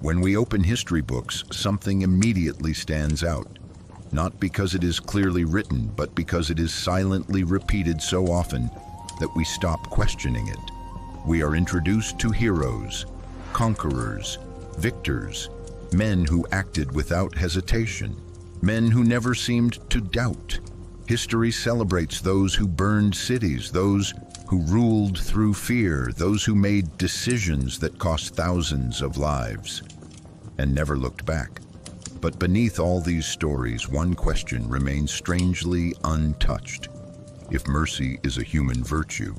When we open history books, something immediately stands out. Not because it is clearly written, but because it is silently repeated so often that we stop questioning it. We are introduced to heroes, conquerors, victors, men who acted without hesitation, men who never seemed to doubt. History celebrates those who burned cities, those who ruled through fear, those who made decisions that cost thousands of lives and never looked back. But beneath all these stories, one question remains strangely untouched. If mercy is a human virtue,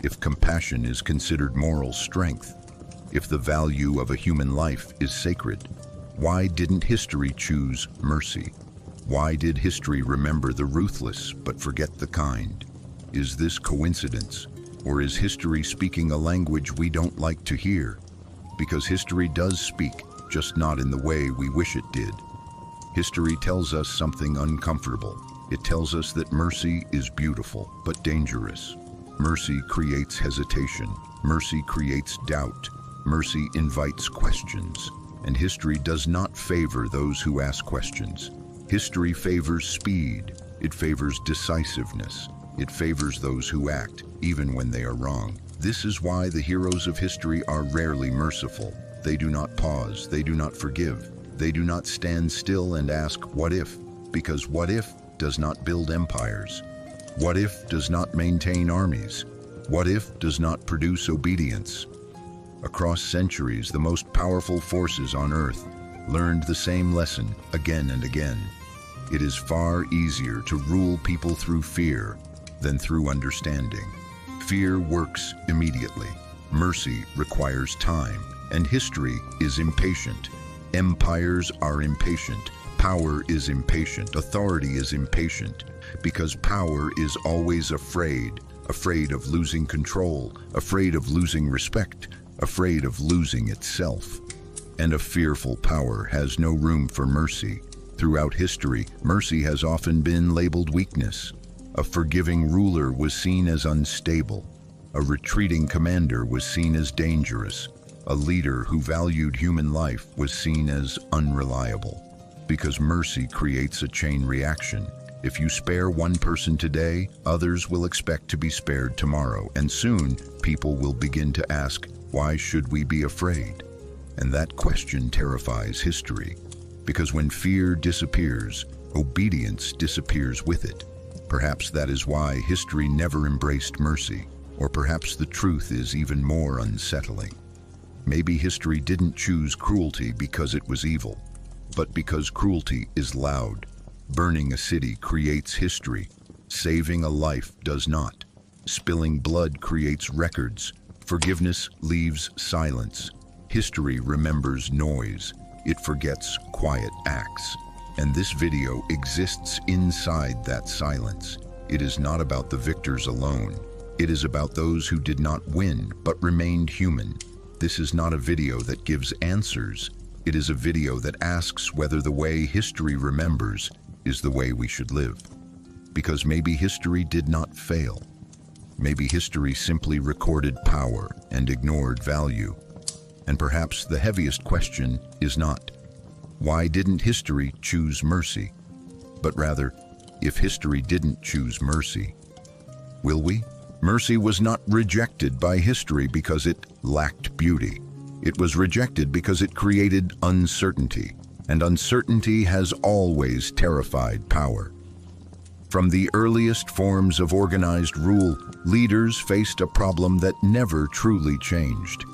if compassion is considered moral strength, if the value of a human life is sacred, why didn't history choose mercy? Why did history remember the ruthless but forget the kind? Is this coincidence, or is history speaking a language we don't like to hear? Because history does speak, just not in the way we wish it did. History tells us something uncomfortable. It tells us that mercy is beautiful, but dangerous. Mercy creates hesitation. Mercy creates doubt. Mercy invites questions. And history does not favor those who ask questions. History favors speed. It favors decisiveness. It favors those who act, even when they are wrong. This is why the heroes of history are rarely merciful. They do not pause. They do not forgive. They do not stand still and ask, what if? Because what if does not build empires. What if does not maintain armies. What if does not produce obedience. Across centuries, the most powerful forces on earth learned the same lesson again and again. It is far easier to rule people through fear than through understanding. Fear works immediately. Mercy requires time, and history is impatient. Empires are impatient. Power is impatient. Authority is impatient, because power is always afraid of losing control, afraid of losing respect, afraid of losing itself. And a fearful power has no room for mercy. Throughout history, mercy has often been labeled weakness. A forgiving ruler was seen as unstable. A retreating commander was seen as dangerous. A leader who valued human life was seen as unreliable. Because mercy creates a chain reaction. If you spare one person today, others will expect to be spared tomorrow, and soon people will begin to ask, why should we be afraid? And that question terrifies history, because when fear disappears, obedience disappears with it. Perhaps that is why history never embraced mercy, or perhaps the truth is even more unsettling. Maybe history didn't choose cruelty because it was evil, but because cruelty is loud. Burning a city creates history. Saving a life does not. Spilling blood creates records. Forgiveness leaves silence. History remembers noise. It forgets quiet acts. And this video exists inside that silence. It is not about the victors alone. It is about those who did not win, but remained human. This is not a video that gives answers. It is a video that asks whether the way history remembers is the way we should live. Because maybe history did not fail. Maybe history simply recorded power and ignored value. And perhaps the heaviest question is not, why didn't history choose mercy? But rather, if history didn't choose mercy, will we? Mercy was not rejected by history because it lacked beauty. It was rejected because it created uncertainty, and uncertainty has always terrified power. From the earliest forms of organized rule, leaders faced a problem that never truly changed: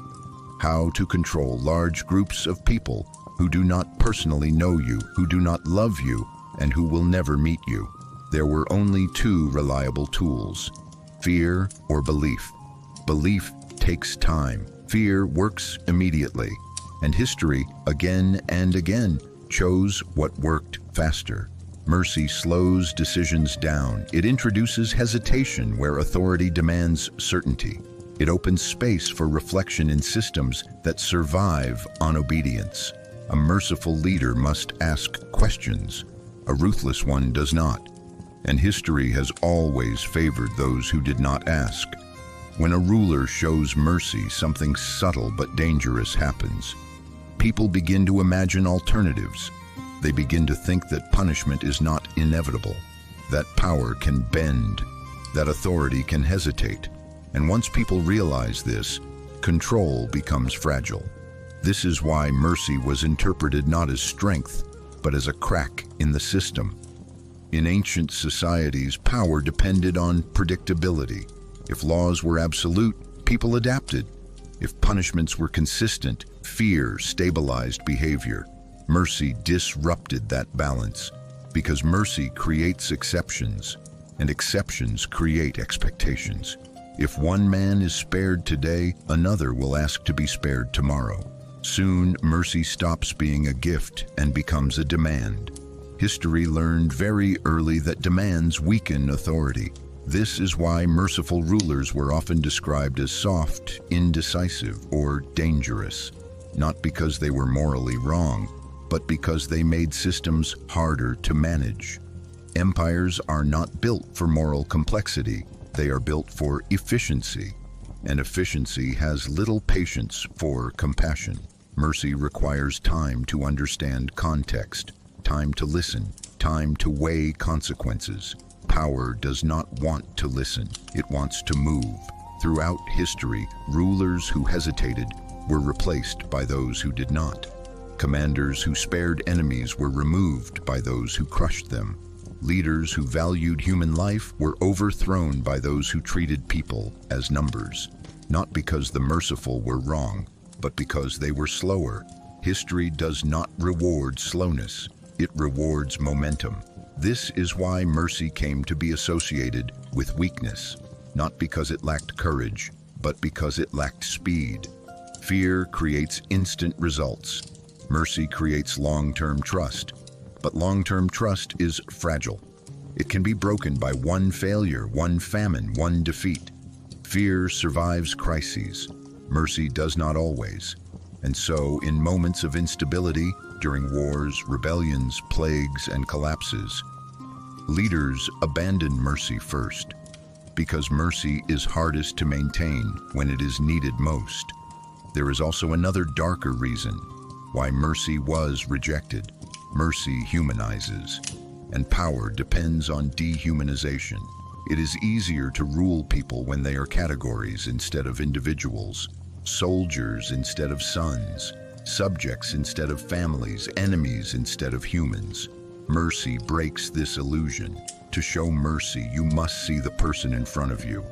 how to control large groups of people who do not personally know you, who do not love you, and who will never meet you. There were only two reliable tools: fear or belief. Belief takes time. Fear works immediately. And history, again and again, chose what worked faster. Mercy slows decisions down. It introduces hesitation where authority demands certainty. It opens space for reflection in systems that survive on obedience. A merciful leader must ask questions. A ruthless one does not. And history has always favored those who did not ask. When a ruler shows mercy, something subtle but dangerous happens. People begin to imagine alternatives. They begin to think that punishment is not inevitable, that power can bend, that authority can hesitate. And once people realize this, control becomes fragile. This is why mercy was interpreted not as strength, but as a crack in the system. In ancient societies, power depended on predictability. If laws were absolute, people adapted. If punishments were consistent, fear stabilized behavior. Mercy disrupted that balance, because mercy creates exceptions, and exceptions create expectations. If one man is spared today, another will ask to be spared tomorrow. Soon, mercy stops being a gift and becomes a demand. History learned very early that demands weaken authority. This is why merciful rulers were often described as soft, indecisive, or dangerous, not because they were morally wrong, but because they made systems harder to manage. Empires are not built for moral complexity, they are built for efficiency, and efficiency has little patience for compassion. Mercy requires time to understand context, time to listen, time to weigh consequences. Power does not want to listen, it wants to move. Throughout history, rulers who hesitated were replaced by those who did not. Commanders who spared enemies were removed by those who crushed them. Leaders who valued human life were overthrown by those who treated people as numbers, not because the merciful were wrong, but because they were slower. History does not reward slowness, it rewards momentum. This is why mercy came to be associated with weakness, not because it lacked courage, but because it lacked speed. Fear creates instant results. Mercy creates long-term trust. But long-term trust is fragile. It can be broken by one failure, one famine, one defeat. Fear survives crises. Mercy does not always. And so, in moments of instability, during wars, rebellions, plagues, and collapses, leaders abandon mercy first, because mercy is hardest to maintain when it is needed most. There is also another darker reason why mercy was rejected. Mercy humanizes, and power depends on dehumanization. It is easier to rule people when they are categories instead of individuals, soldiers instead of sons, subjects instead of families, enemies instead of humans. Mercy breaks this illusion. To show mercy, you must see the person in front of you.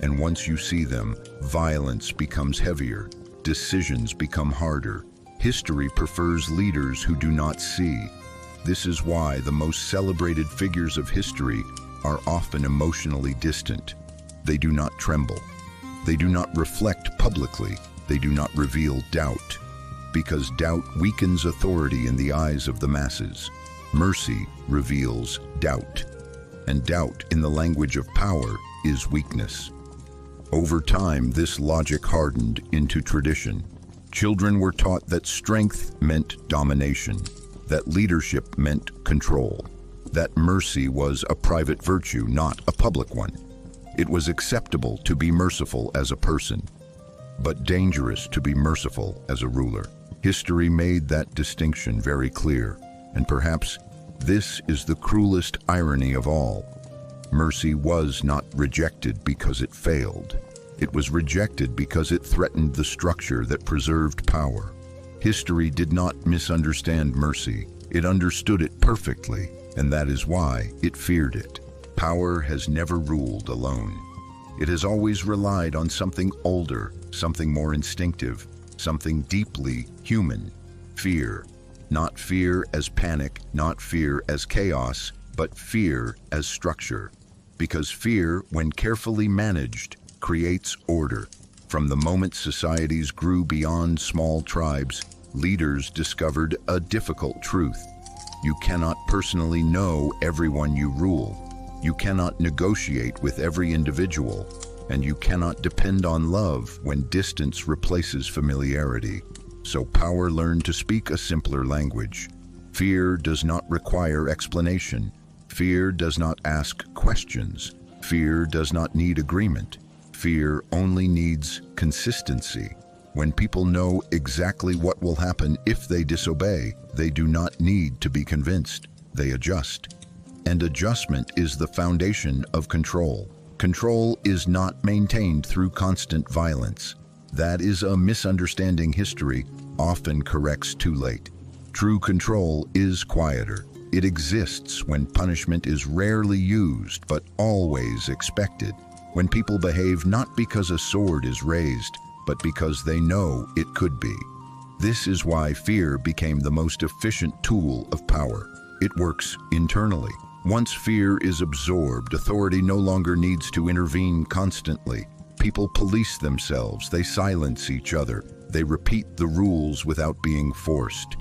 And once you see them, violence becomes heavier, decisions become harder. History prefers leaders who do not see. This is why the most celebrated figures of history are often emotionally distant. They do not tremble. They do not reflect publicly. They do not reveal doubt, because doubt weakens authority in the eyes of the masses. Mercy reveals doubt, and doubt in the language of power is weakness. Over time, this logic hardened into tradition. Children were taught that strength meant domination, that leadership meant control, that mercy was a private virtue, not a public one. It was acceptable to be merciful as a person, but dangerous to be merciful as a ruler. History made that distinction very clear, and perhaps this is the cruelest irony of all. Mercy was not rejected because it failed. It was rejected because it threatened the structure that preserved power. History did not misunderstand mercy. It understood it perfectly, and that is why it feared it. Power has never ruled alone. It has always relied on something older, something more instinctive, something deeply human. Fear. Not fear as panic, not fear as chaos, but fear as structure. Because fear, when carefully managed, creates order. From the moment societies grew beyond small tribes, leaders discovered a difficult truth. You cannot personally know everyone you rule. You cannot negotiate with every individual, and you cannot depend on love when distance replaces familiarity. So power learned to speak a simpler language. Fear does not require explanation. Fear does not ask questions. Fear does not need agreement. Fear only needs consistency. When people know exactly what will happen if they disobey, they do not need to be convinced. They adjust. And adjustment is the foundation of control. Control is not maintained through constant violence. That is a misunderstanding history often corrects too late. True control is quieter. It exists when punishment is rarely used but always expected. When people behave not because a sword is raised, but because they know it could be. This is why fear became the most efficient tool of power. It works internally. Once fear is absorbed, authority no longer needs to intervene constantly. People police themselves, they silence each other, they repeat the rules without being forced.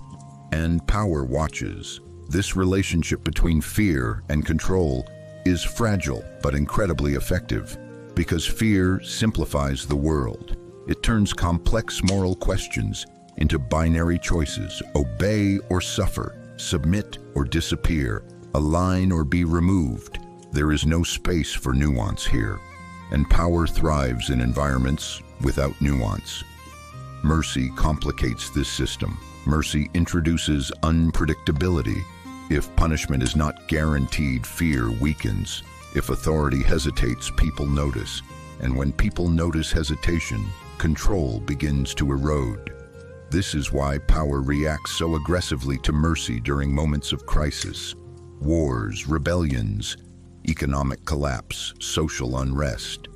And power watches. This relationship between fear and control is fragile but incredibly effective, because fear simplifies the world. It turns complex moral questions into binary choices: obey or suffer, submit or disappear, align or be removed. There is no space for nuance here, and power thrives in environments without nuance. Mercy complicates this system. Mercy introduces unpredictability. If punishment is not guaranteed, fear weakens. If authority hesitates, people notice. And when people notice hesitation, control begins to erode. This is why power reacts so aggressively to mercy during moments of crisis. Wars, rebellions, economic collapse, social unrest.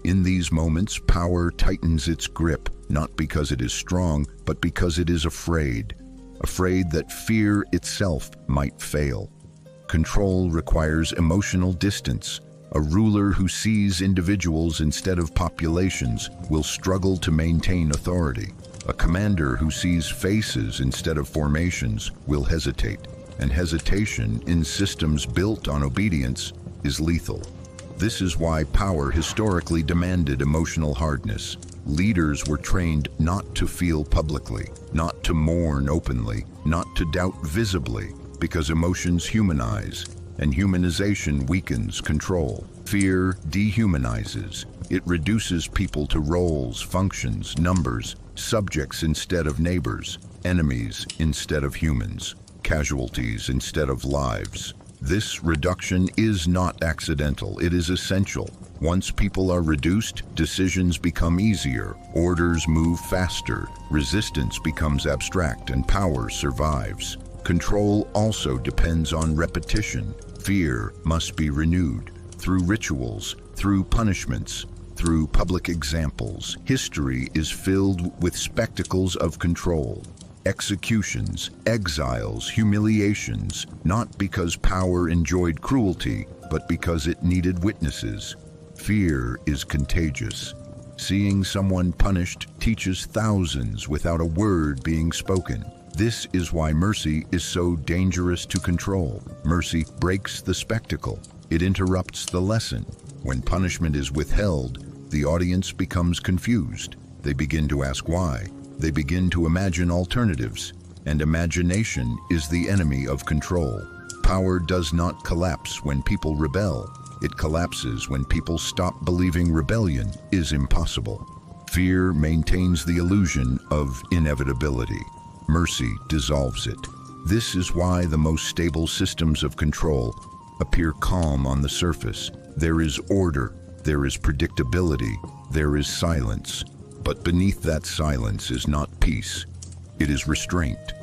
In these moments, power tightens its grip, not because it is strong, but because it is afraid. Afraid that fear itself might fail. Control requires emotional distance. A ruler who sees individuals instead of populations will struggle to maintain authority. A commander who sees faces instead of formations will hesitate. And hesitation in systems built on obedience is lethal. This is why power historically demanded emotional hardness. Leaders were trained not to feel publicly, not to mourn openly, not to doubt visibly, because emotions humanize, and humanization weakens control. Fear dehumanizes. It reduces people to roles, functions, numbers, subjects instead of neighbors, enemies instead of humans, casualties instead of lives. This reduction is not accidental, it is essential. Once people are reduced, decisions become easier, orders move faster, resistance becomes abstract, and power survives. Control also depends on repetition. Fear must be renewed through rituals, through punishments, through public examples. History is filled with spectacles of control. Executions, exiles, humiliations, not because power enjoyed cruelty, but because it needed witnesses. Fear is contagious. Seeing someone punished teaches thousands without a word being spoken. This is why mercy is so dangerous to control. Mercy breaks the spectacle. It interrupts the lesson. When punishment is withheld, the audience becomes confused. They begin to ask why. They begin to imagine alternatives. And imagination is the enemy of control. Power does not collapse when people rebel. It collapses when people stop believing rebellion is impossible. Fear maintains the illusion of inevitability. Mercy dissolves it. This is why the most stable systems of control appear calm on the surface. There is order, there is predictability, there is silence. But beneath that silence is not peace. It is restraint.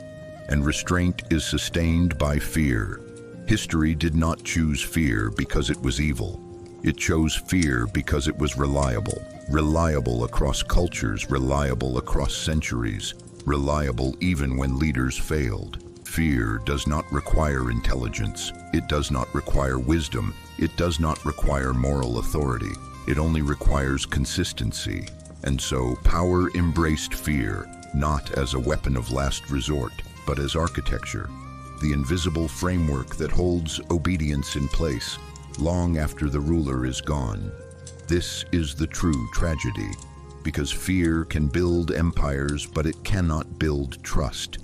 And restraint is sustained by fear. History did not choose fear because it was evil. It chose fear because it was reliable. Reliable across cultures, reliable across centuries, reliable even when leaders failed. Fear does not require intelligence. It does not require wisdom. It does not require moral authority. It only requires consistency. And so power embraced fear, not as a weapon of last resort, but as architecture. The invisible framework that holds obedience in place long after the ruler is gone. This is the true tragedy, because fear can build empires, but it cannot build trust.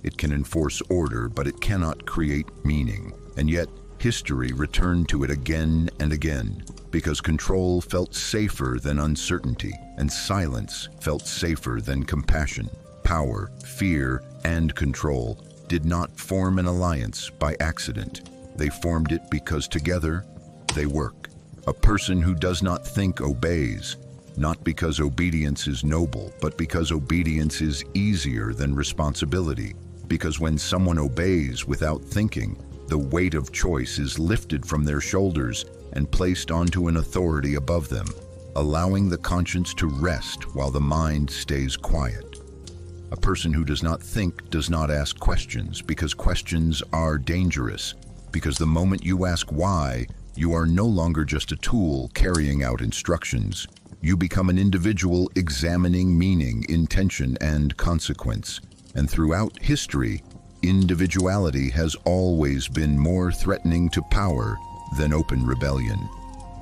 It can enforce order, but it cannot create meaning. And yet, history returned to it again and again, because control felt safer than uncertainty, and silence felt safer than compassion. Power, fear, and control did not form an alliance by accident. They formed it because together they work. A person who does not think obeys, not because obedience is noble, but because obedience is easier than responsibility. Because when someone obeys without thinking, the weight of choice is lifted from their shoulders and placed onto an authority above them, allowing the conscience to rest while the mind stays quiet. A person who does not think does not ask questions, because questions are dangerous. Because the moment you ask why, you are no longer just a tool carrying out instructions. You become an individual examining meaning, intention, and consequence. And throughout history, individuality has always been more threatening to power than open rebellion.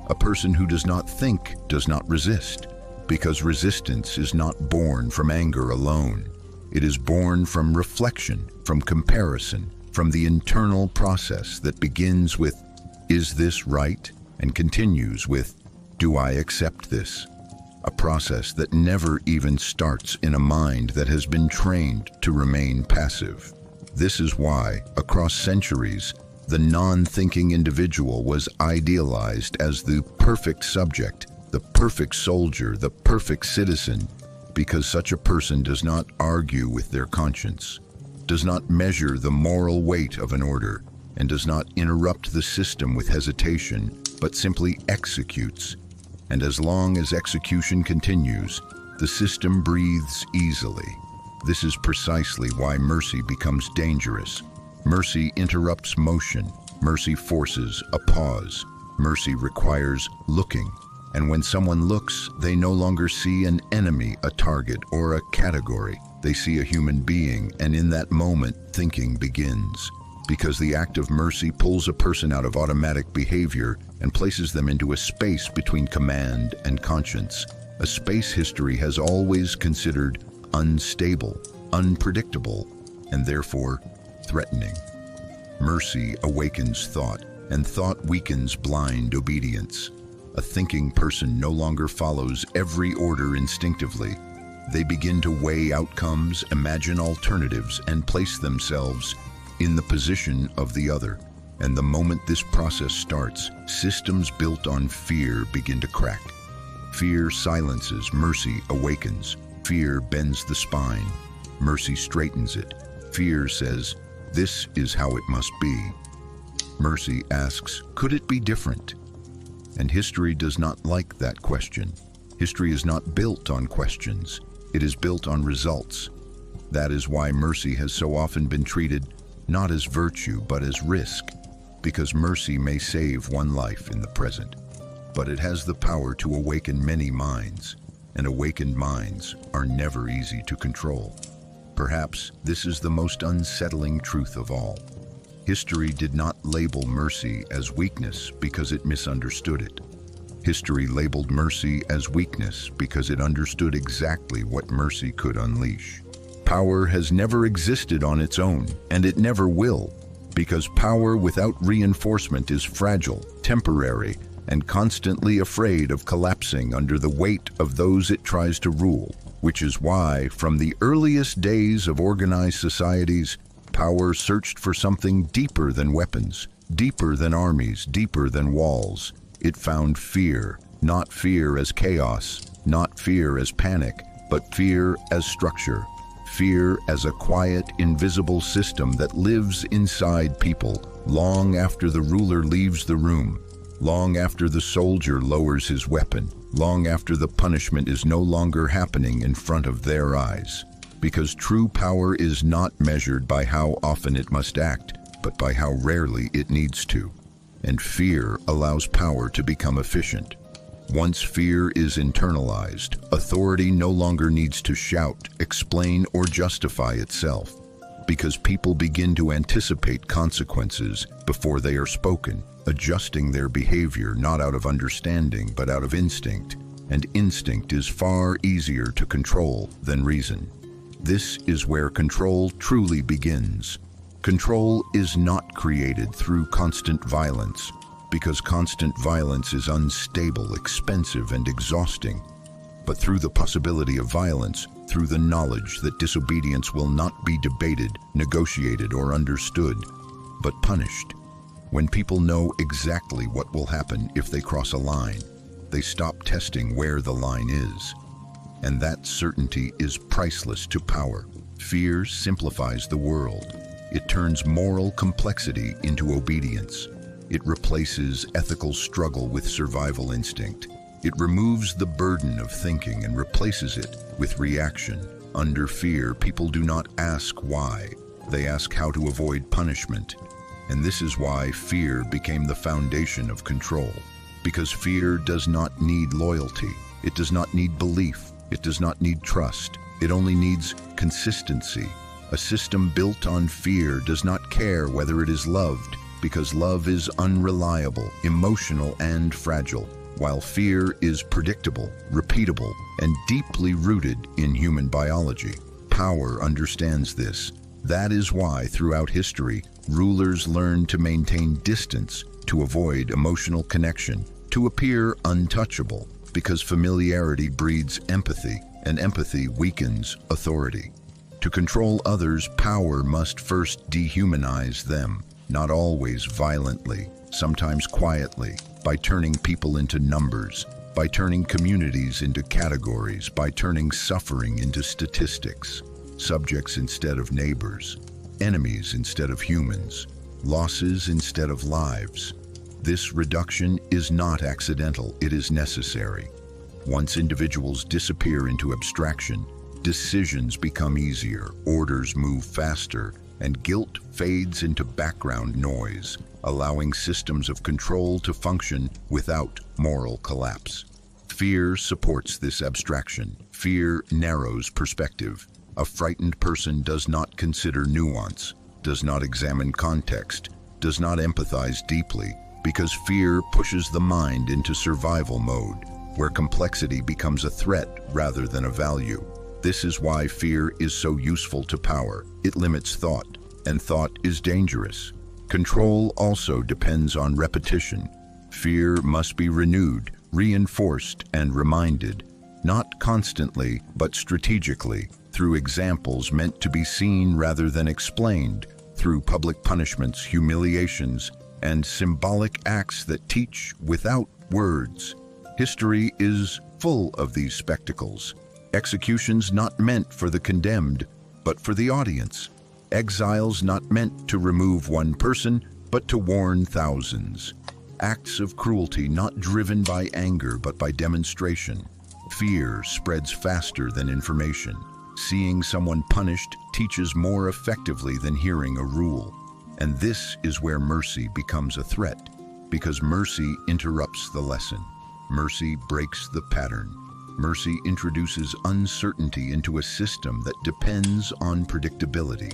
A person who does not think does not resist, because resistance is not born from anger alone. It is born from reflection, from comparison, from the internal process that begins with, "Is this right?" and continues with, "Do I accept this?" A process that never even starts in a mind that has been trained to remain passive. This is why, across centuries, the non-thinking individual was idealized as the perfect subject, the perfect soldier, the perfect citizen, because such a person does not argue with their conscience, does not measure the moral weight of an order, and does not interrupt the system with hesitation, but simply executes. And as long as execution continues, the system breathes easily. This is precisely why mercy becomes dangerous. Mercy interrupts motion. Mercy forces a pause. Mercy requires looking. And when someone looks, they no longer see an enemy, a target, or a category. They see a human being, and in that moment, thinking begins. Because the act of mercy pulls a person out of automatic behavior and places them into a space between command and conscience, a space history has always considered unstable, unpredictable, and therefore threatening. Mercy awakens thought, and thought weakens blind obedience. A thinking person no longer follows every order instinctively. They begin to weigh outcomes, imagine alternatives, and place themselves in the position of the other. And the moment this process starts, systems built on fear begin to crack. Fear silences, mercy awakens. Fear bends the spine, mercy straightens it. Fear says, "This is how it must be." Mercy asks, "Could it be different?" And history does not like that question. History is not built on questions. It is built on results. That is why mercy has so often been treated not as virtue, but as risk. Because mercy may save one life in the present, but it has the power to awaken many minds, and awakened minds are never easy to control. Perhaps this is the most unsettling truth of all. History did not label mercy as weakness because it misunderstood it. History labeled mercy as weakness because it understood exactly what mercy could unleash. Power has never existed on its own, and it never will, because power without reinforcement is fragile, temporary, and constantly afraid of collapsing under the weight of those it tries to rule, which is why, from the earliest days of organized societies, power searched for something deeper than weapons, deeper than armies, deeper than walls. It found fear, not fear as chaos, not fear as panic, but fear as structure. Fear as a quiet, invisible system that lives inside people long after the ruler leaves the room, long after the soldier lowers his weapon, long after the punishment is no longer happening in front of their eyes. Because true power is not measured by how often it must act, but by how rarely it needs to. And fear allows power to become efficient. Once fear is internalized, authority no longer needs to shout, explain, or justify itself, because people begin to anticipate consequences before they are spoken, adjusting their behavior not out of understanding but out of instinct, and instinct is far easier to control than reason. This is where control truly begins. Control is not created through constant violence, because constant violence is unstable, expensive, and exhausting, but through the possibility of violence, through the knowledge that disobedience will not be debated, negotiated, or understood, but punished. When people know exactly what will happen if they cross a line, they stop testing where the line is. And that certainty is priceless to power. Fear simplifies the world. It turns moral complexity into obedience. It replaces ethical struggle with survival instinct. It removes the burden of thinking and replaces it with reaction. Under fear, people do not ask why. They ask how to avoid punishment. And this is why fear became the foundation of control. Because fear does not need loyalty. It does not need belief. It does not need trust. It only needs consistency. A system built on fear does not care whether it is loved, because love is unreliable, emotional, and fragile, while fear is predictable, repeatable, and deeply rooted in human biology. Power understands this. That is why, throughout history, rulers learned to maintain distance, to avoid emotional connection, to appear untouchable, because familiarity breeds empathy, and empathy weakens authority. To control others, power must first dehumanize them, not always violently, sometimes quietly, by turning people into numbers, by turning communities into categories, by turning suffering into statistics, subjects instead of neighbors, enemies instead of humans, losses instead of lives. This reduction is not accidental, it is necessary. Once individuals disappear into abstraction, decisions become easier, orders move faster, and guilt fades into background noise, allowing systems of control to function without moral collapse. Fear supports this abstraction. Fear narrows perspective. A frightened person does not consider nuance, does not examine context, does not empathize deeply, because fear pushes the mind into survival mode, where complexity becomes a threat rather than a value. This is why fear is so useful to power. It limits thought, and thought is dangerous. Control also depends on repetition. Fear must be renewed, reinforced, and reminded, not constantly, but strategically, through examples meant to be seen rather than explained, through public punishments, humiliations, and symbolic acts that teach without words. History is full of these spectacles. Executions not meant for the condemned, but for the audience. Exiles not meant to remove one person, but to warn thousands. Acts of cruelty not driven by anger, but by demonstration. Fear spreads faster than information. Seeing someone punished teaches more effectively than hearing a rule. And this is where mercy becomes a threat, because mercy interrupts the lesson. Mercy breaks the pattern. Mercy introduces uncertainty into a system that depends on predictability.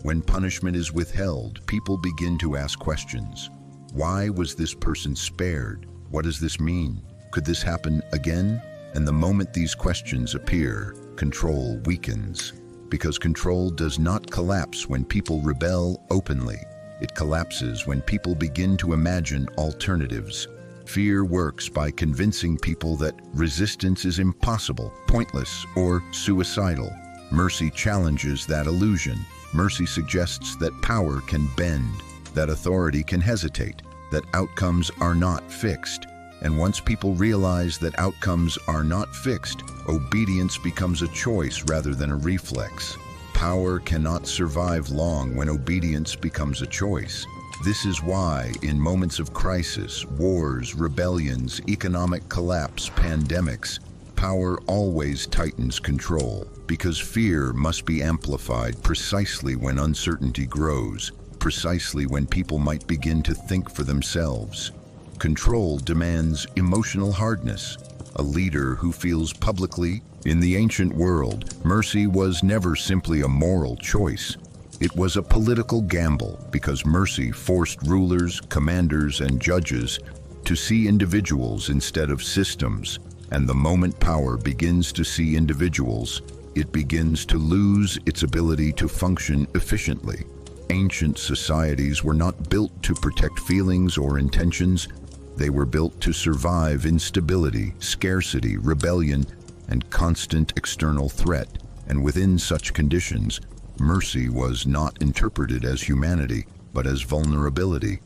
When punishment is withheld, people begin to ask questions. Why was this person spared? What does this mean? Could this happen again? And the moment these questions appear, control weakens. Because control does not collapse when people rebel openly. It collapses when people begin to imagine alternatives. Fear works by convincing people that resistance is impossible, pointless, or suicidal. Mercy challenges that illusion. Mercy suggests that power can bend, that authority can hesitate, that outcomes are not fixed. And once people realize that outcomes are not fixed, obedience becomes a choice rather than a reflex. Power cannot survive long when obedience becomes a choice. This is why, in moments of crisis, wars, rebellions, economic collapse, pandemics, power always tightens control, because fear must be amplified precisely when uncertainty grows, precisely when people might begin to think for themselves. Control demands emotional hardness, a leader who feels publicly. In the ancient world, mercy was never simply a moral choice. It was a political gamble, because mercy forced rulers, commanders, and judges to see individuals instead of systems. And the moment power begins to see individuals, it begins to lose its ability to function efficiently. Ancient societies were not built to protect feelings or intentions. They were built to survive instability, scarcity, rebellion, and constant external threat. And within such conditions, mercy was not interpreted as humanity, but as vulnerability.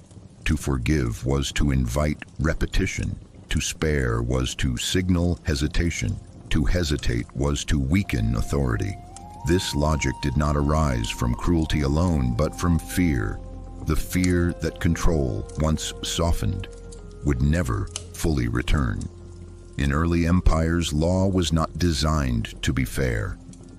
To forgive was to invite repetition. To spare was to signal hesitation. To hesitate was to weaken authority. This logic did not arise from cruelty alone, but from fear. The fear that control, once softened, would never fully return. In early empires, law was not designed to be fair.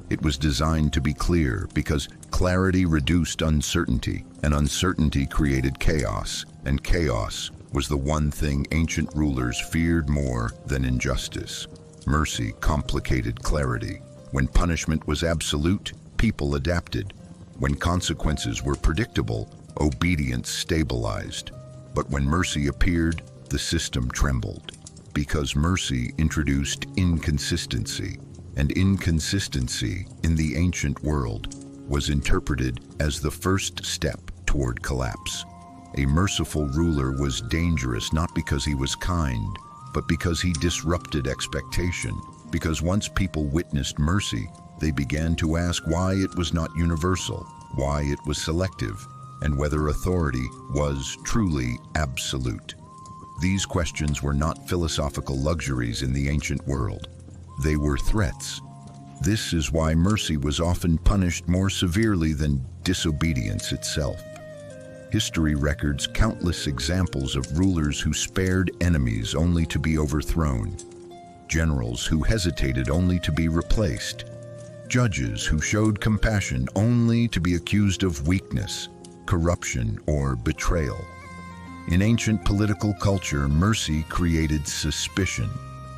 It was designed to be clear, because clarity reduced uncertainty, and uncertainty created chaos, and chaos was the one thing ancient rulers feared more than injustice. Mercy complicated clarity. When punishment was absolute, people adapted. When consequences were predictable, obedience stabilized. But when mercy appeared, the system trembled. Because mercy introduced inconsistency, and inconsistency in the ancient world was interpreted as the first step toward collapse. A merciful ruler was dangerous not because he was kind, but because he disrupted expectation. Because once people witnessed mercy, they began to ask why it was not universal, why it was selective, and whether authority was truly absolute. These questions were not philosophical luxuries in the ancient world. They were threats. This is why mercy was often punished more severely than disobedience itself. History records countless examples of rulers who spared enemies only to be overthrown, generals who hesitated only to be replaced, judges who showed compassion only to be accused of weakness, corruption, or betrayal. In ancient political culture, mercy created suspicion.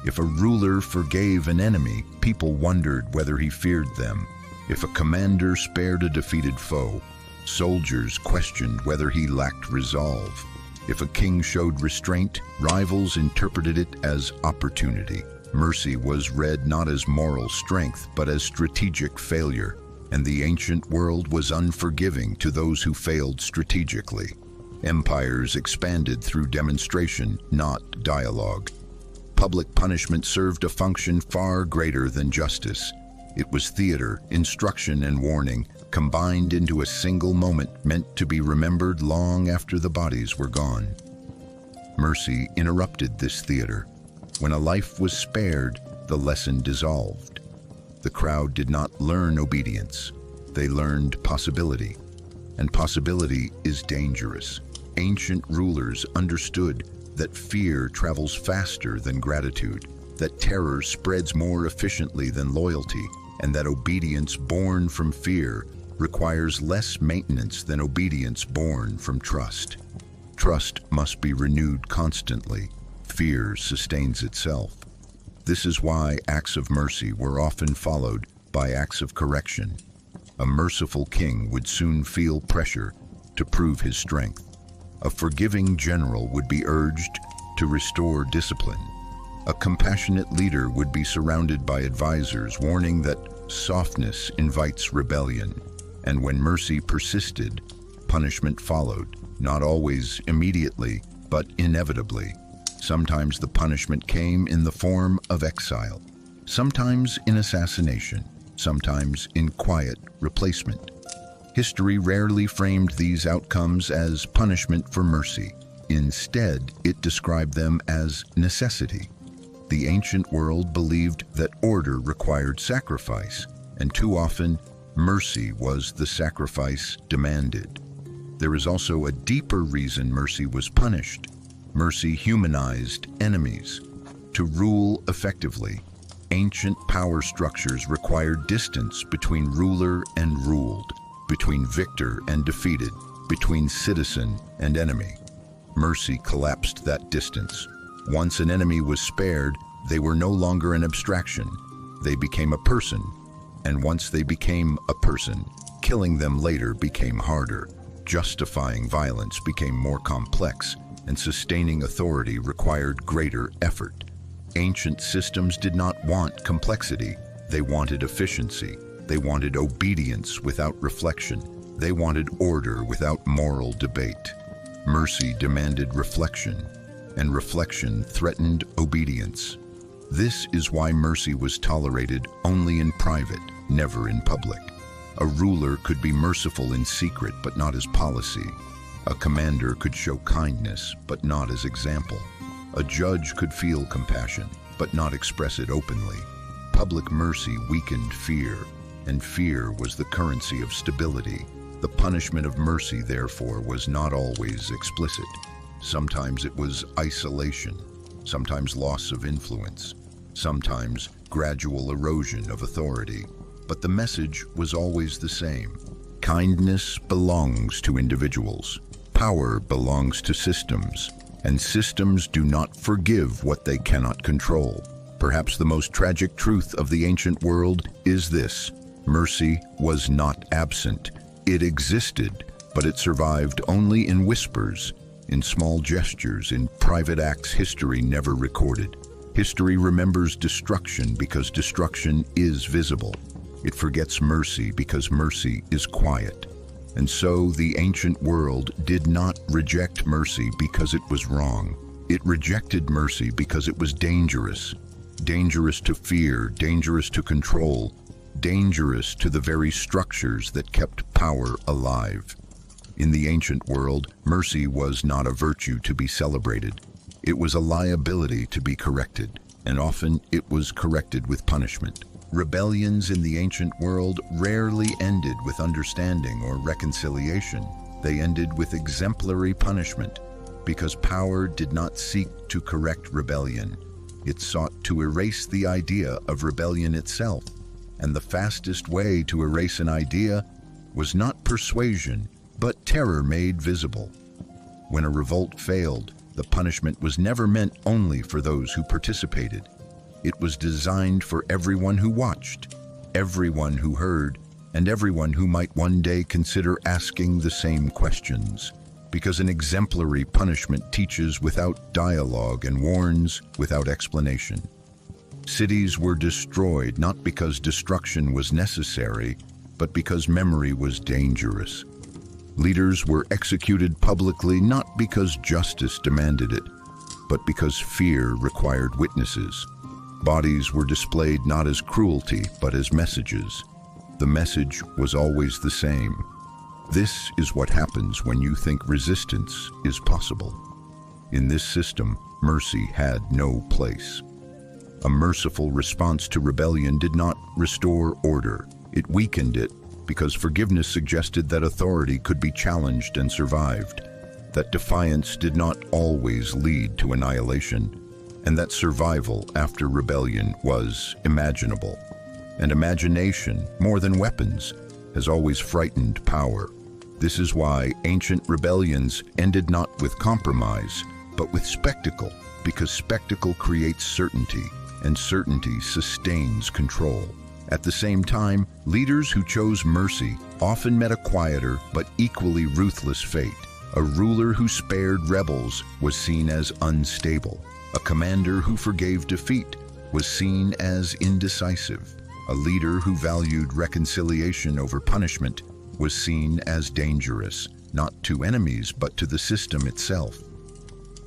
If a ruler forgave an enemy, people wondered whether he feared them. If a commander spared a defeated foe, soldiers questioned whether he lacked resolve. If a king showed restraint, rivals interpreted it as opportunity. Mercy was read not as moral strength, but as strategic failure, and the ancient world was unforgiving to those who failed strategically. Empires expanded through demonstration, not dialogue. Public punishment served a function far greater than justice. It was theater, instruction, and warning, combined into a single moment meant to be remembered long after the bodies were gone. Mercy interrupted this theater. When a life was spared, the lesson dissolved. The crowd did not learn obedience. They learned possibility. And possibility is dangerous. Ancient rulers understood that fear travels faster than gratitude, that terror spreads more efficiently than loyalty, and that obedience born from fear requires less maintenance than obedience born from trust. Trust must be renewed constantly. Fear sustains itself. This is why acts of mercy were often followed by acts of correction. A merciful king would soon feel pressure to prove his strength. A forgiving general would be urged to restore discipline. A compassionate leader would be surrounded by advisors warning that softness invites rebellion. And when mercy persisted, punishment followed, not always immediately, but inevitably. Sometimes the punishment came in the form of exile, sometimes in assassination, sometimes in quiet replacement. History rarely framed these outcomes as punishment for mercy. Instead, it described them as necessity. The ancient world believed that order required sacrifice, and too often, mercy was the sacrifice demanded. There is also a deeper reason mercy was punished. Mercy humanized enemies. To rule effectively, ancient power structures required distance between ruler and ruled, between victor and defeated, between citizen and enemy. Mercy collapsed that distance. Once an enemy was spared, they were no longer an abstraction. They became a person. And once they became a person, killing them later became harder. Justifying violence became more complex, and sustaining authority required greater effort. Ancient systems did not want complexity. They wanted efficiency. They wanted obedience without reflection. They wanted order without moral debate. Mercy demanded reflection, and reflection threatened obedience. This is why mercy was tolerated only in private, never in public. A ruler could be merciful in secret, but not as policy. A commander could show kindness, but not as example. A judge could feel compassion, but not express it openly. Public mercy weakened fear, and fear was the currency of stability. The punishment of mercy, therefore, was not always explicit. Sometimes it was isolation, sometimes loss of influence, sometimes gradual erosion of authority. But the message was always the same. Kindness belongs to individuals. Power belongs to systems, and systems do not forgive what they cannot control. Perhaps the most tragic truth of the ancient world is this: mercy was not absent. It existed, but it survived only in whispers, in small gestures, in private acts history never recorded. History remembers destruction because destruction is visible. It forgets mercy because mercy is quiet. And so the ancient world did not reject mercy because it was wrong. It rejected mercy because it was dangerous. Dangerous to fear, dangerous to control, dangerous to the very structures that kept power alive. In the ancient world, mercy was not a virtue to be celebrated. It was a liability to be corrected, and often it was corrected with punishment. Rebellions in the ancient world rarely ended with understanding or reconciliation. They ended with exemplary punishment, because power did not seek to correct rebellion. It sought to erase the idea of rebellion itself, and the fastest way to erase an idea was not persuasion, but terror made visible. When a revolt failed, the punishment was never meant only for those who participated. It was designed for everyone who watched, everyone who heard, and everyone who might one day consider asking the same questions. Because an exemplary punishment teaches without dialogue and warns without explanation. Cities were destroyed not because destruction was necessary, but because memory was dangerous. Leaders were executed publicly not because justice demanded it, but because fear required witnesses. Bodies were displayed not as cruelty, but as messages. The message was always the same. This is what happens when you think resistance is possible. In this system, mercy had no place. A merciful response to rebellion did not restore order. It weakened it because forgiveness suggested that authority could be challenged and survived, that defiance did not always lead to annihilation, and that survival after rebellion was imaginable. And imagination, more than weapons, has always frightened power. This is why ancient rebellions ended not with compromise, but with spectacle, because spectacle creates certainty, and certainty sustains control. At the same time, leaders who chose mercy often met a quieter but equally ruthless fate. A ruler who spared rebels was seen as unstable. A commander who forgave defeat was seen as indecisive. A leader who valued reconciliation over punishment was seen as dangerous, not to enemies but to the system itself.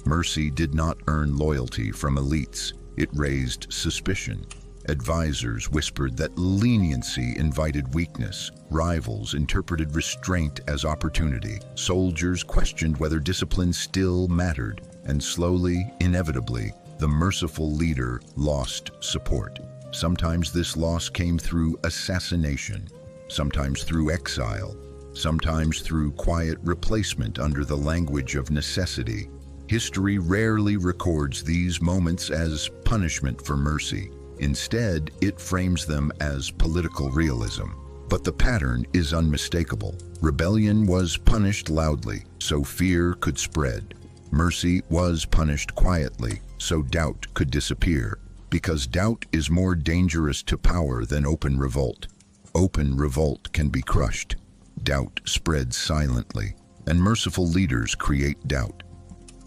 Mercy did not earn loyalty from elites. It raised suspicion. Advisors whispered that leniency invited weakness. Rivals interpreted restraint as opportunity. Soldiers questioned whether discipline still mattered. And slowly, inevitably, the merciful leader lost support. Sometimes this loss came through assassination, sometimes through exile, sometimes through quiet replacement under the language of necessity. History rarely records these moments as punishment for mercy. Instead, it frames them as political realism. But the pattern is unmistakable. Rebellion was punished loudly, so fear could spread. Mercy was punished quietly, so doubt could disappear. Because doubt is more dangerous to power than open revolt. Open revolt can be crushed. Doubt spreads silently, and merciful leaders create doubt.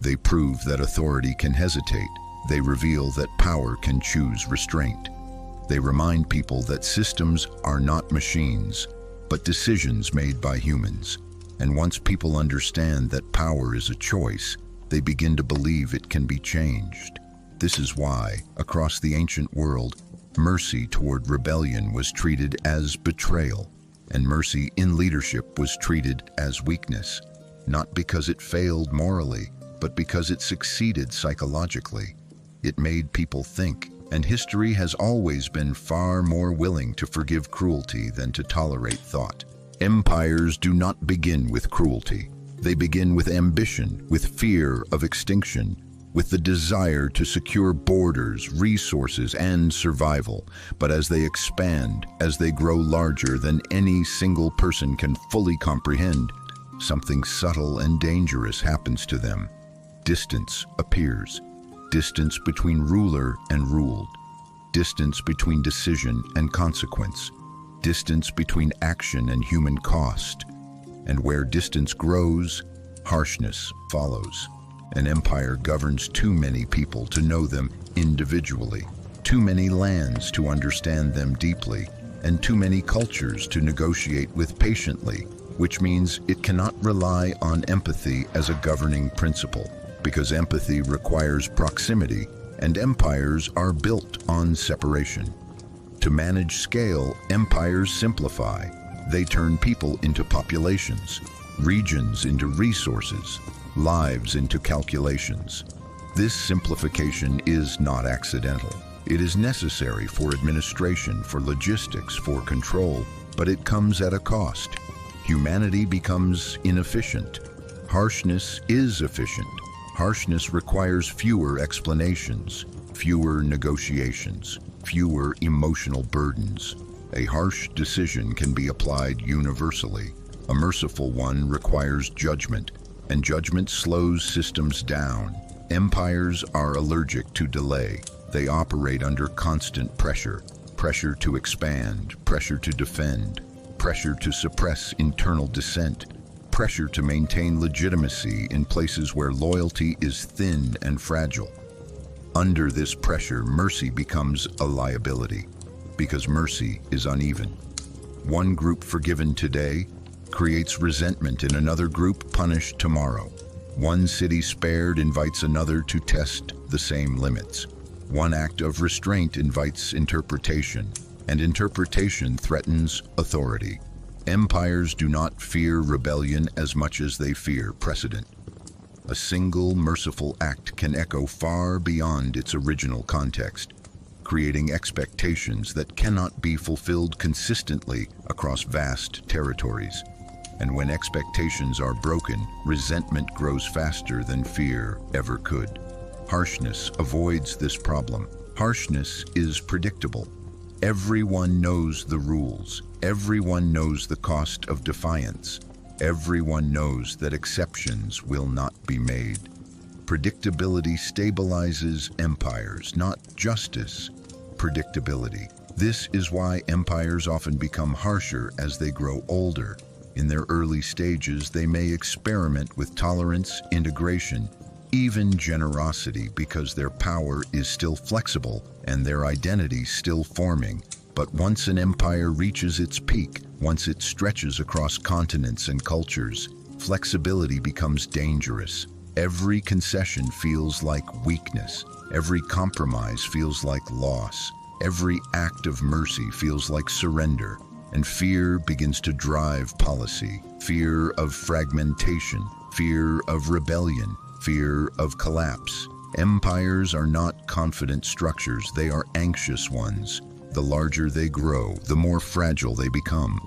They prove that authority can hesitate. They reveal that power can choose restraint. They remind people that systems are not machines, but decisions made by humans. And once people understand that power is a choice, they begin to believe it can be changed. This is why, across the ancient world, mercy toward rebellion was treated as betrayal, and mercy in leadership was treated as weakness, not because it failed morally, but because it succeeded psychologically. It made people think, and history has always been far more willing to forgive cruelty than to tolerate thought. Empires do not begin with cruelty. They begin with ambition, with fear of extinction, with the desire to secure borders, resources, and survival. But as they expand, as they grow larger than any single person can fully comprehend, something subtle and dangerous happens to them. Distance appears. Distance between ruler and ruled. Distance between decision and consequence. Distance between action and human cost. And where distance grows, harshness follows. An empire governs too many people to know them individually, too many lands to understand them deeply, and too many cultures to negotiate with patiently, which means it cannot rely on empathy as a governing principle, because empathy requires proximity, and empires are built on separation. To manage scale, empires simplify. They turn people into populations, regions into resources, lives into calculations. This simplification is not accidental. It is necessary for administration, for logistics, for control, but it comes at a cost. Humanity becomes inefficient. Harshness is efficient. Harshness requires fewer explanations, fewer negotiations, fewer emotional burdens. A harsh decision can be applied universally. A merciful one requires judgment, and judgment slows systems down. Empires are allergic to delay. They operate under constant pressure. Pressure to expand, pressure to defend, pressure to suppress internal dissent, pressure to maintain legitimacy in places where loyalty is thin and fragile. Under this pressure, mercy becomes a liability, because mercy is uneven. One group forgiven today creates resentment in another group punished tomorrow. One city spared invites another to test the same limits. One act of restraint invites interpretation, and interpretation threatens authority. Empires do not fear rebellion as much as they fear precedent. A single merciful act can echo far beyond its original context, creating expectations that cannot be fulfilled consistently across vast territories. And when expectations are broken, resentment grows faster than fear ever could. Harshness avoids this problem. Harshness is predictable. Everyone knows the rules. Everyone knows the cost of defiance. Everyone knows that exceptions will not be made. Predictability stabilizes empires, not justice. Predictability. This is why empires often become harsher as they grow older. In their early stages, they may experiment with tolerance, integration, even generosity, because their power is still flexible and their identity still forming. But once an empire reaches its peak, once it stretches across continents and cultures, flexibility becomes dangerous. Every concession feels like weakness. Every compromise feels like loss. Every act of mercy feels like surrender. And fear begins to drive policy. Fear of fragmentation, fear of rebellion, fear of collapse. Empires are not confident structures, they are anxious ones. The larger they grow, the more fragile they become,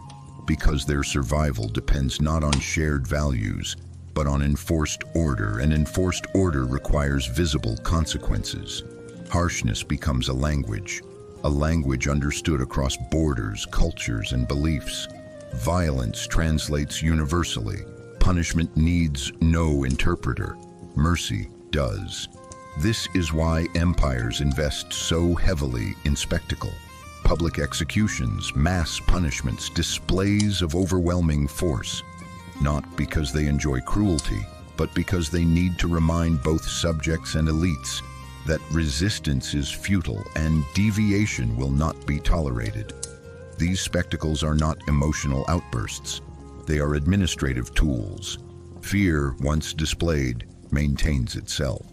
because their survival depends not on shared values, but on enforced order, and enforced order requires visible consequences. Harshness becomes a language understood across borders, cultures, and beliefs. Violence translates universally. Punishment needs no interpreter. Mercy does. This is why empires invest so heavily in spectacle. Public executions, mass punishments, displays of overwhelming force, not because they enjoy cruelty, but because they need to remind both subjects and elites that resistance is futile and deviation will not be tolerated. These spectacles are not emotional outbursts. They are administrative tools. Fear, once displayed, maintains itself.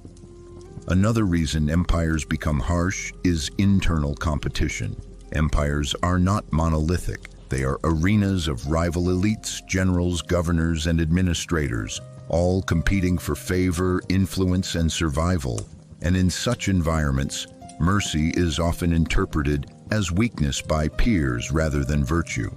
Another reason empires become harsh is internal competition. Empires are not monolithic. They are arenas of rival elites, generals, governors, and administrators, all competing for favor, influence, and survival. And in such environments, mercy is often interpreted as weakness by peers rather than virtue.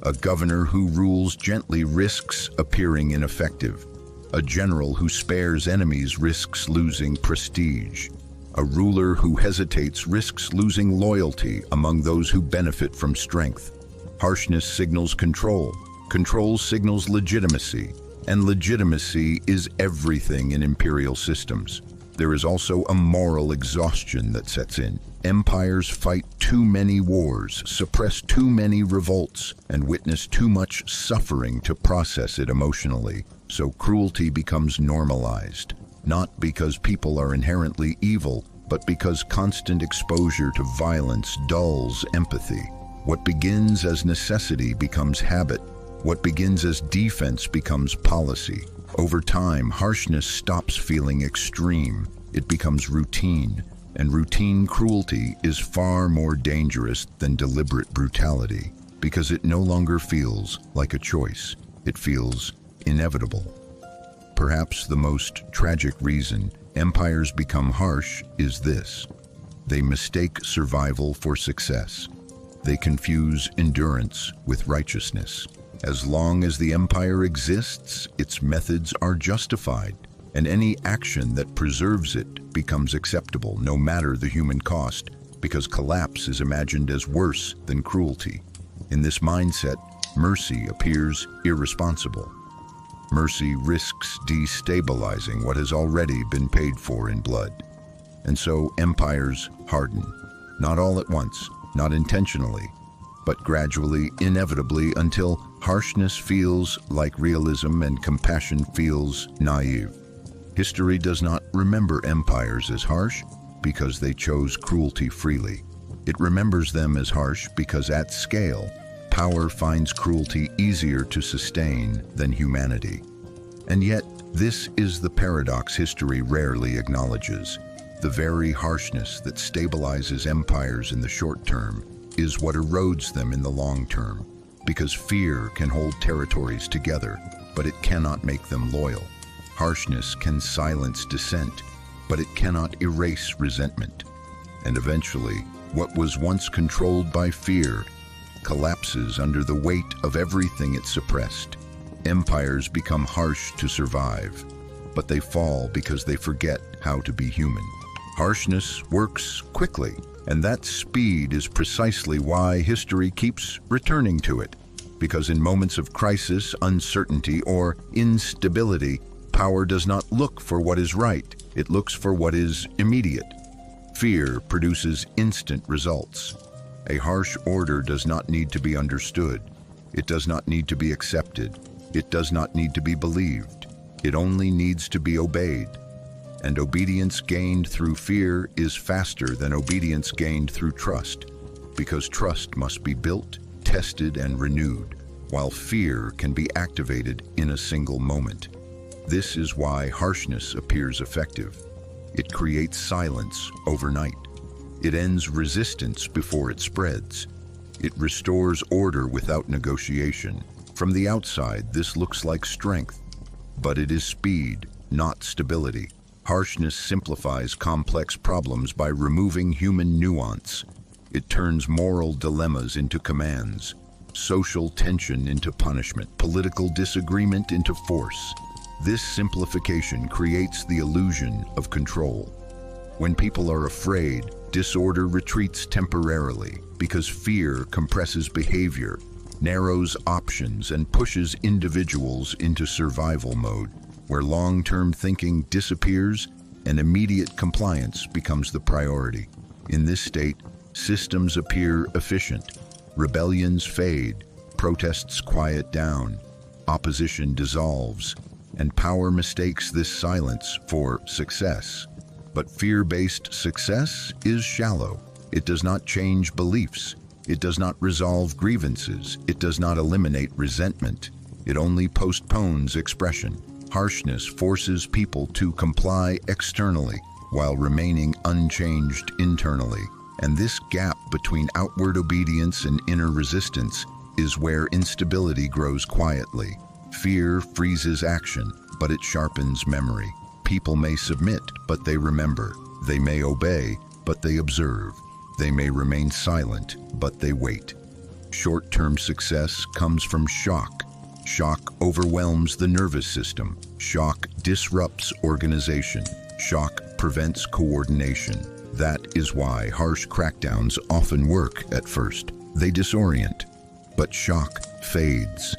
A governor who rules gently risks appearing ineffective. A general who spares enemies risks losing prestige. A ruler who hesitates risks losing loyalty among those who benefit from strength. Harshness signals control. Control signals legitimacy. And legitimacy is everything in imperial systems. There is also a moral exhaustion that sets in. Empires fight too many wars, suppress too many revolts, and witness too much suffering to process it emotionally. So cruelty becomes normalized, not because people are inherently evil, but because constant exposure to violence dulls empathy. What begins as necessity becomes habit. What begins as defense becomes policy. Over time, harshness stops feeling extreme. It becomes routine, and routine cruelty is far more dangerous than deliberate brutality because it no longer feels like a choice. It feels inevitable. Perhaps the most tragic reason empires become harsh is this: they mistake survival for success. They confuse endurance with righteousness. As long as the empire exists, its methods are justified, and any action that preserves it becomes acceptable, no matter the human cost, because collapse is imagined as worse than cruelty. In this mindset, mercy appears irresponsible. Mercy risks destabilizing what has already been paid for in blood. And so empires harden, not all at once, not intentionally, but gradually, inevitably, until harshness feels like realism and compassion feels naive. History does not remember empires as harsh because they chose cruelty freely. It remembers them as harsh because at scale, power finds cruelty easier to sustain than humanity. And yet, this is the paradox history rarely acknowledges. The very harshness that stabilizes empires in the short term is what erodes them in the long term, because fear can hold territories together, but it cannot make them loyal. Harshness can silence dissent, but it cannot erase resentment. And eventually, what was once controlled by fear collapses under the weight of everything it suppressed. Empires become harsh to survive, but they fall because they forget how to be human. Harshness works quickly, and that speed is precisely why history keeps returning to it. Because in moments of crisis, uncertainty, or instability, power does not look for what is right, it looks for what is immediate. Fear produces instant results. A harsh order does not need to be understood. It does not need to be accepted. It does not need to be believed. It only needs to be obeyed. And obedience gained through fear is faster than obedience gained through trust, because trust must be built, tested, and renewed, while fear can be activated in a single moment. This is why harshness appears effective. It creates silence overnight. It ends resistance before it spreads. It restores order without negotiation. From the outside, this looks like strength, but it is speed, not stability. Harshness simplifies complex problems by removing human nuance. It turns moral dilemmas into commands, social tension into punishment, political disagreement into force. This simplification creates the illusion of control. When people are afraid, disorder retreats temporarily because fear compresses behavior, narrows options, and pushes individuals into survival mode, where long-term thinking disappears and immediate compliance becomes the priority. In this state, systems appear efficient, rebellions fade, protests quiet down, opposition dissolves, and power mistakes this silence for success. But fear-based success is shallow. It does not change beliefs. It does not resolve grievances. It does not eliminate resentment. It only postpones expression. Harshness forces people to comply externally while remaining unchanged internally. And this gap between outward obedience and inner resistance is where instability grows quietly. Fear freezes action, but it sharpens memory. People may submit, but they remember. They may obey, but they observe. They may remain silent, but they wait. Short-term success comes from shock. Shock overwhelms the nervous system. Shock disrupts organization. Shock prevents coordination. That is why harsh crackdowns often work at first. They disorient, but shock fades.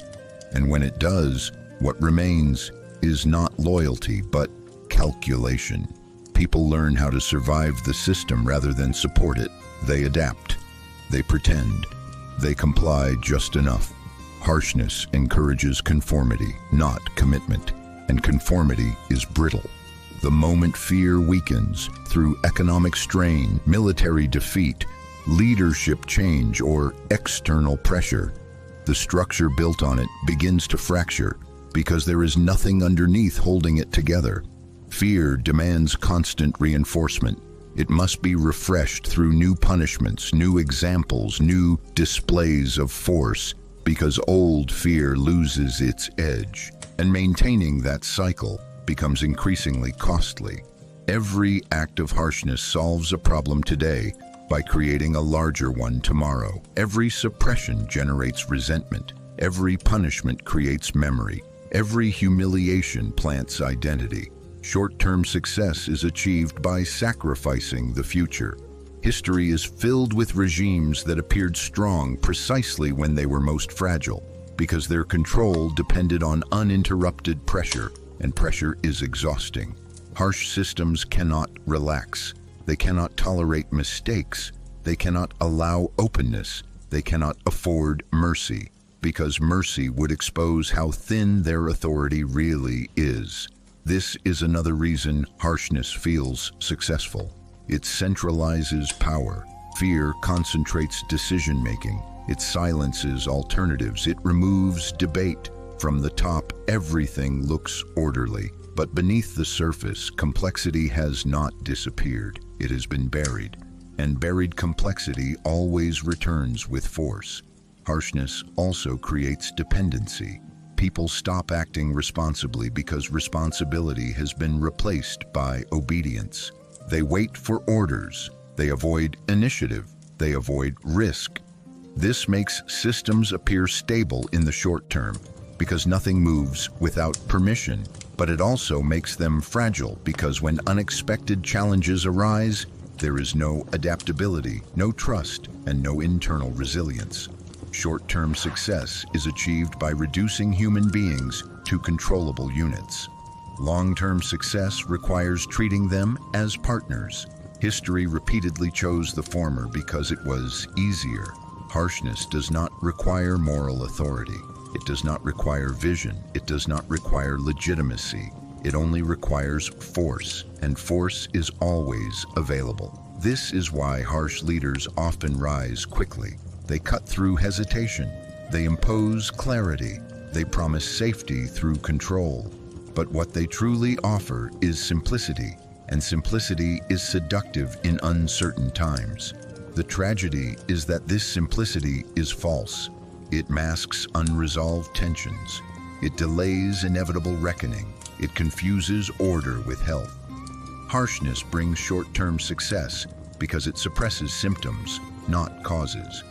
And when it does, what remains is not loyalty, but calculation. People learn how to survive the system rather than support it. They adapt. They pretend. They comply just enough. Harshness encourages conformity, not commitment. And conformity is brittle. The moment fear weakens through economic strain, military defeat, leadership change, or external pressure, the structure built on it begins to fracture because there is nothing underneath holding it together. Fear demands constant reinforcement. It must be refreshed through new punishments, new examples, new displays of force, because old fear loses its edge, and maintaining that cycle becomes increasingly costly. Every act of harshness solves a problem today by creating a larger one tomorrow. Every suppression generates resentment. Every punishment creates memory. Every humiliation plants identity. Short-term success is achieved by sacrificing the future. History is filled with regimes that appeared strong precisely when they were most fragile, because their control depended on uninterrupted pressure, and pressure is exhausting. Harsh systems cannot relax. They cannot tolerate mistakes. They cannot allow openness. They cannot afford mercy, because mercy would expose how thin their authority really is. This is another reason harshness feels successful. It centralizes power. Fear concentrates decision-making. It silences alternatives. It removes debate. From the top, everything looks orderly. But beneath the surface, complexity has not disappeared. It has been buried. And buried complexity always returns with force. Harshness also creates dependency. People stop acting responsibly because responsibility has been replaced by obedience. They wait for orders. They avoid initiative. They avoid risk. This makes systems appear stable in the short term because nothing moves without permission. But it also makes them fragile because when unexpected challenges arise, there is no adaptability, no trust, and no internal resilience. Short-term success is achieved by reducing human beings to controllable units. Long-term success requires treating them as partners. History repeatedly chose the former because it was easier. Harshness does not require moral authority. It does not require vision. It does not require legitimacy. It only requires force, and force is always available. This is why harsh leaders often rise quickly. They cut through hesitation. They impose clarity. They promise safety through control. But what they truly offer is simplicity, and simplicity is seductive in uncertain times. The tragedy is that this simplicity is false. It masks unresolved tensions. It delays inevitable reckoning. It confuses order with health. Harshness brings short-term success because it suppresses symptoms, not causes.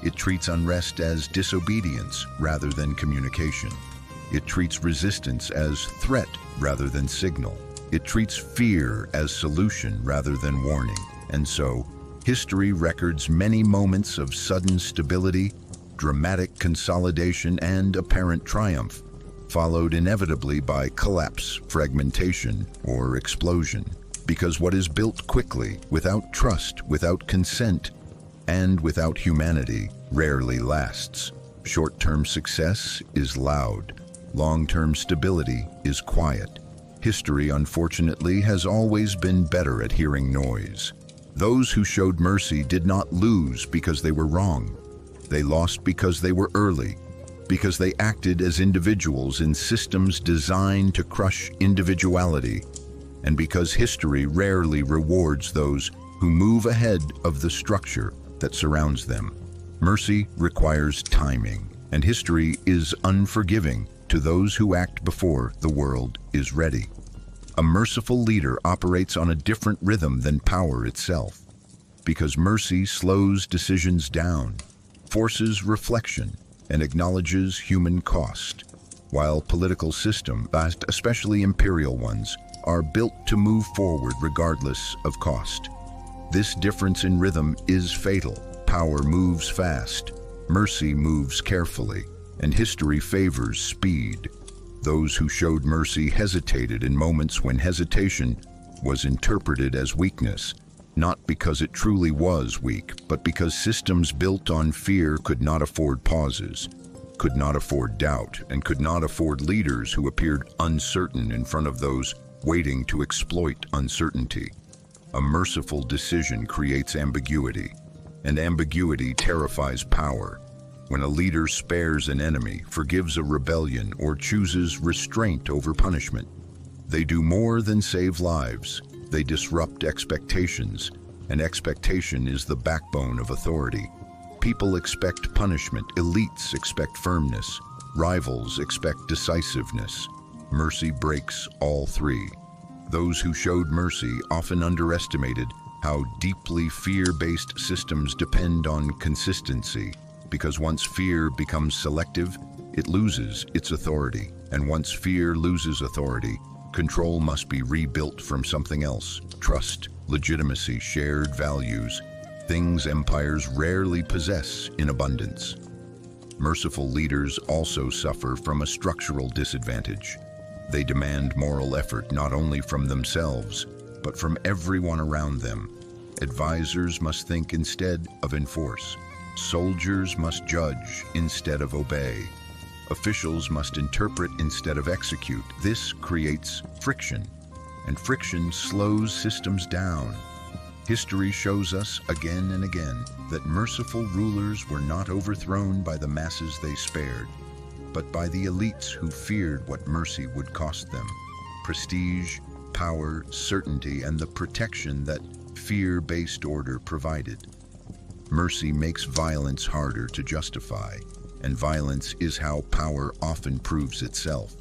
It treats unrest as disobedience rather than communication. It treats resistance as threat rather than signal. It treats fear as solution rather than warning. And so, history records many moments of sudden stability, dramatic consolidation, and apparent triumph, followed inevitably by collapse, fragmentation, or explosion. Because what is built quickly, without trust, without consent, and without humanity, rarely lasts. Short-term success is loud. Long-term stability is quiet. History, unfortunately, has always been better at hearing noise. Those who showed mercy did not lose because they were wrong. They lost because they were early, because they acted as individuals in systems designed to crush individuality, and because history rarely rewards those who move ahead of the structure that surrounds them. Mercy requires timing, and history is unforgiving to those who act before the world is ready. A merciful leader operates on a different rhythm than power itself, because mercy slows decisions down, forces reflection, and acknowledges human cost, while political systems, especially imperial ones, are built to move forward regardless of cost. This difference in rhythm is fatal. Power moves fast, mercy moves carefully, and history favors speed. Those who showed mercy hesitated in moments when hesitation was interpreted as weakness, not because it truly was weak, but because systems built on fear could not afford pauses, could not afford doubt, and could not afford leaders who appeared uncertain in front of those waiting to exploit uncertainty. A merciful decision creates ambiguity, and ambiguity terrifies power. When a leader spares an enemy, forgives a rebellion, or chooses restraint over punishment, they do more than save lives. They disrupt expectations, and expectation is the backbone of authority. People expect punishment, elites expect firmness, rivals expect decisiveness. Mercy breaks all three. Those who showed mercy often underestimated how deeply fear-based systems depend on consistency, because once fear becomes selective, it loses its authority, and once fear loses authority, control must be rebuilt from something else: trust, legitimacy, shared values, things empires rarely possess in abundance. Merciful leaders also suffer from a structural disadvantage. They demand moral effort not only from themselves, but from everyone around them. Advisors must think instead of enforce. Soldiers must judge instead of obey. Officials must interpret instead of execute. This creates friction, and friction slows systems down. History shows us again and again that merciful rulers were not overthrown by the masses they spared, but by the elites who feared what mercy would cost them: prestige, power, certainty, and the protection that fear-based order provided. Mercy makes violence harder to justify, and violence is how power often proves itself.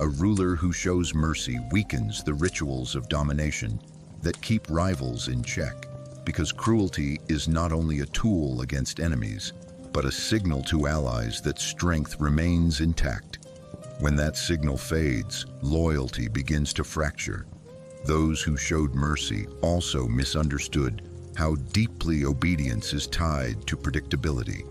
A ruler who shows mercy weakens the rituals of domination that keep rivals in check, because cruelty is not only a tool against enemies, but a signal to allies that strength remains intact. When that signal fades, loyalty begins to fracture. Those who showed mercy also misunderstood how deeply obedience is tied to predictability.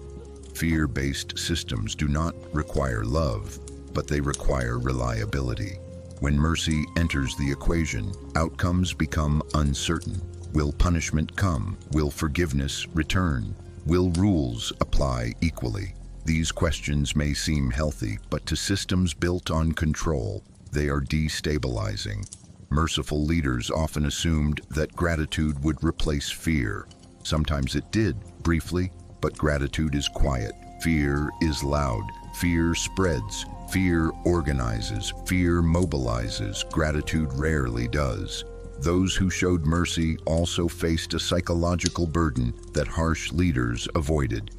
Fear-based systems do not require love, but they require reliability. When mercy enters the equation, outcomes become uncertain. Will punishment come? Will forgiveness return? Will rules apply equally? These questions may seem healthy, but to systems built on control, they are destabilizing. Merciful leaders often assumed that gratitude would replace fear. Sometimes it did, briefly, but gratitude is quiet. Fear is loud. Fear spreads. Fear organizes. Fear mobilizes. Gratitude rarely does. Those who showed mercy also faced a psychological burden that harsh leaders avoided.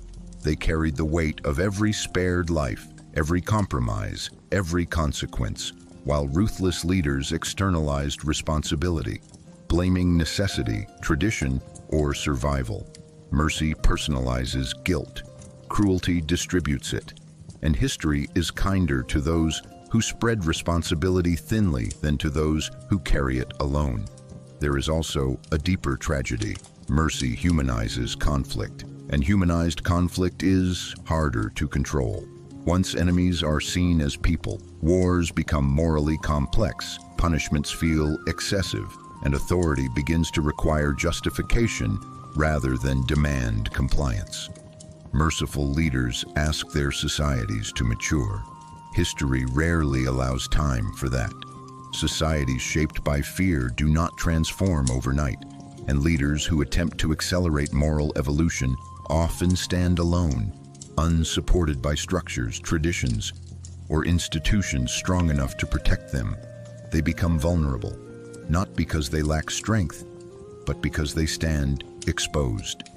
They carried the weight of every spared life, every compromise, every consequence, while ruthless leaders externalized responsibility, blaming necessity, tradition, or survival. Mercy personalizes guilt. Cruelty distributes it. And history is kinder to those who spread responsibility thinly than to those who carry it alone. There is also a deeper tragedy. Mercy humanizes conflict, and humanized conflict is harder to control. Once enemies are seen as people, wars become morally complex, punishments feel excessive, and authority begins to require justification rather than demand compliance. Merciful leaders ask their societies to mature. History rarely allows time for that. Societies shaped by fear do not transform overnight. And leaders who attempt to accelerate moral evolution often stand alone, unsupported by structures, traditions, or institutions strong enough to protect them. They become vulnerable, not because they lack strength, but because they stand exposed.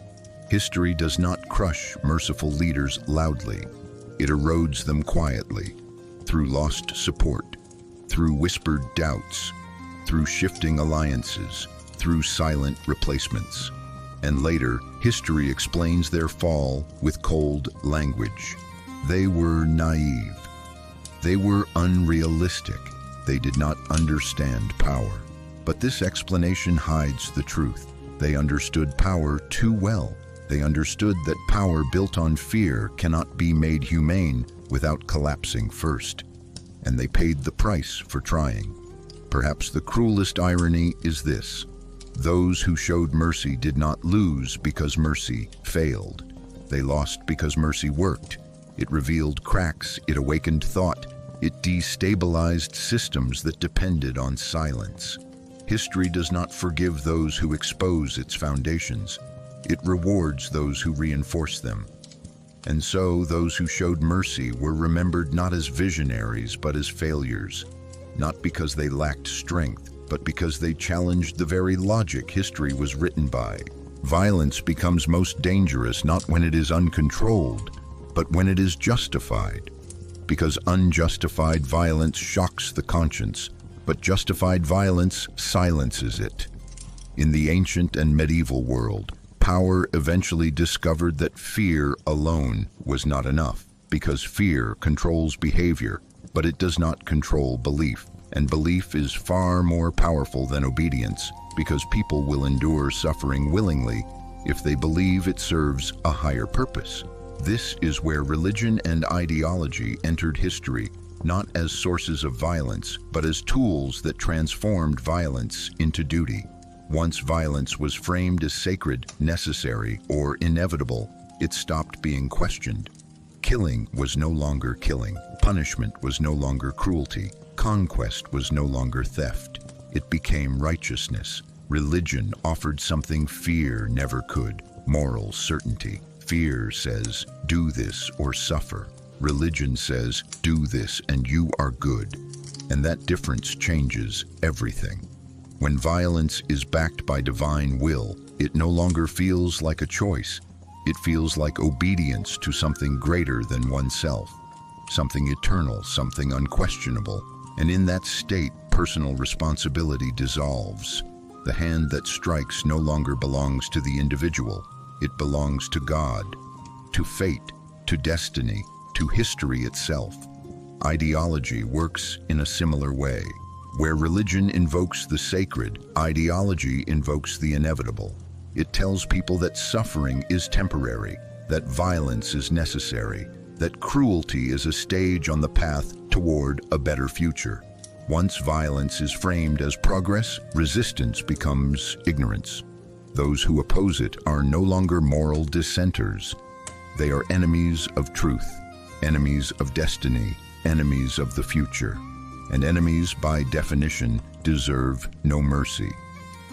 History does not crush merciful leaders loudly. It erodes them quietly, through lost support, through whispered doubts, through shifting alliances, through silent replacements. And later, history explains their fall with cold language. They were naive. They were unrealistic. They did not understand power. But this explanation hides the truth. They understood power too well. They understood that power built on fear cannot be made humane without collapsing first. And they paid the price for trying. Perhaps the cruelest irony is this: those who showed mercy did not lose because mercy failed. They lost because mercy worked. It revealed cracks, it awakened thought, it destabilized systems that depended on silence. History does not forgive those who expose its foundations. It rewards those who reinforce them. And so those who showed mercy were remembered not as visionaries but as failures, not because they lacked strength, but because they challenged the very logic history was written by. Violence becomes most dangerous not when it is uncontrolled, but when it is justified. Because unjustified violence shocks the conscience, but justified violence silences it. In the ancient and medieval world, power eventually discovered that fear alone was not enough, because fear controls behavior, but it does not control belief. And belief is far more powerful than obedience, because people will endure suffering willingly if they believe it serves a higher purpose. This is where religion and ideology entered history, not as sources of violence, but as tools that transformed violence into duty. Once violence was framed as sacred, necessary, or inevitable, it stopped being questioned. Killing was no longer killing. Punishment was no longer cruelty. Conquest was no longer theft. It became righteousness. Religion offered something fear never could: moral certainty. Fear says, do this or suffer. Religion says, do this and you are good. And that difference changes everything. When violence is backed by divine will, it no longer feels like a choice. It feels like obedience to something greater than oneself, something eternal, something unquestionable. And in that state, personal responsibility dissolves. The hand that strikes no longer belongs to the individual. It belongs to God, to fate, to destiny, to history itself. Ideology works in a similar way. Where religion invokes the sacred, ideology invokes the inevitable. It tells people that suffering is temporary, that violence is necessary, that cruelty is a stage on the path toward a better future. Once violence is framed as progress, resistance becomes ignorance. Those who oppose it are no longer moral dissenters. They are enemies of truth, enemies of destiny, enemies of the future. And enemies, by definition, deserve no mercy.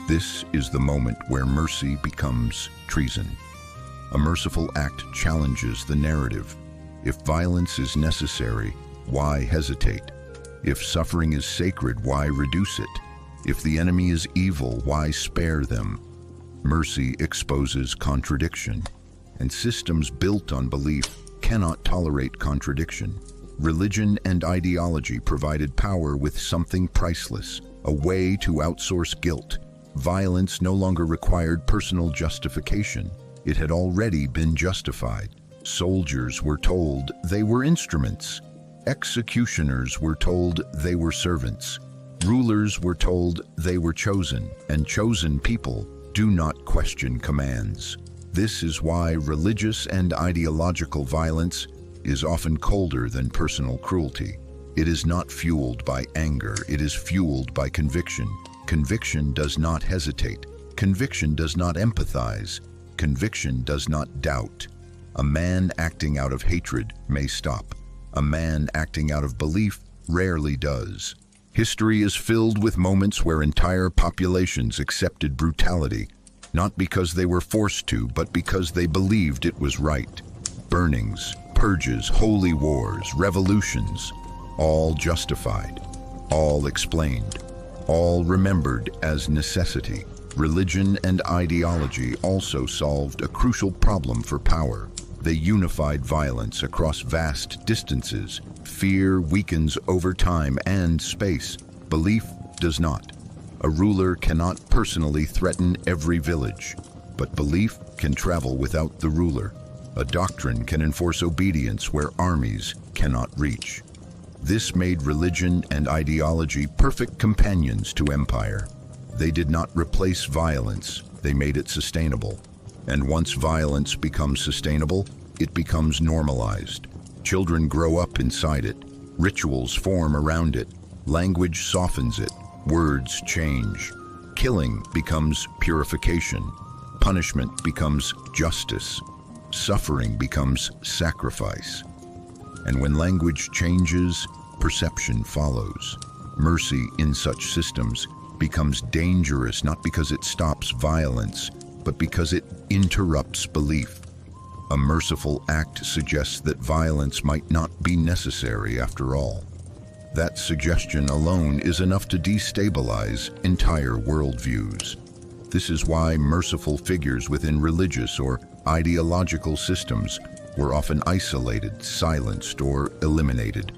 This is the moment where mercy becomes treason. A merciful act challenges the narrative. If violence is necessary, why hesitate? If suffering is sacred, why reduce it? If the enemy is evil, why spare them? Mercy exposes contradiction, and systems built on belief cannot tolerate contradiction. Religion and ideology provided power with something priceless, a way to outsource guilt. Violence no longer required personal justification. It had already been justified. Soldiers were told they were instruments. Executioners were told they were servants. Rulers were told they were chosen, and chosen people do not question commands. This is why religious and ideological violence is often colder than personal cruelty. It is not fueled by anger, it is fueled by conviction. Conviction does not hesitate. Conviction does not empathize. Conviction does not doubt. A man acting out of hatred may stop. A man acting out of belief rarely does. History is filled with moments where entire populations accepted brutality, not because they were forced to, but because they believed it was right. Burnings, purges, holy wars, revolutions, all justified, all explained, all remembered as necessity. Religion and ideology also solved a crucial problem for power. They unified violence across vast distances. Fear weakens over time and space. Belief does not. A ruler cannot personally threaten every village, but belief can travel without the ruler. A doctrine can enforce obedience where armies cannot reach. This made religion and ideology perfect companions to empire. They did not replace violence, they made it sustainable. And once violence becomes sustainable, it becomes normalized. Children grow up inside it. Rituals form around it. Language softens it. Words change. Killing becomes purification. Punishment becomes justice. Suffering becomes sacrifice. And when language changes, perception follows. Mercy in such systems becomes dangerous not because it stops violence, but because it interrupts belief. A merciful act suggests that violence might not be necessary after all. That suggestion alone is enough to destabilize entire worldviews. This is why merciful figures within religious or ideological systems were often isolated, silenced, or eliminated,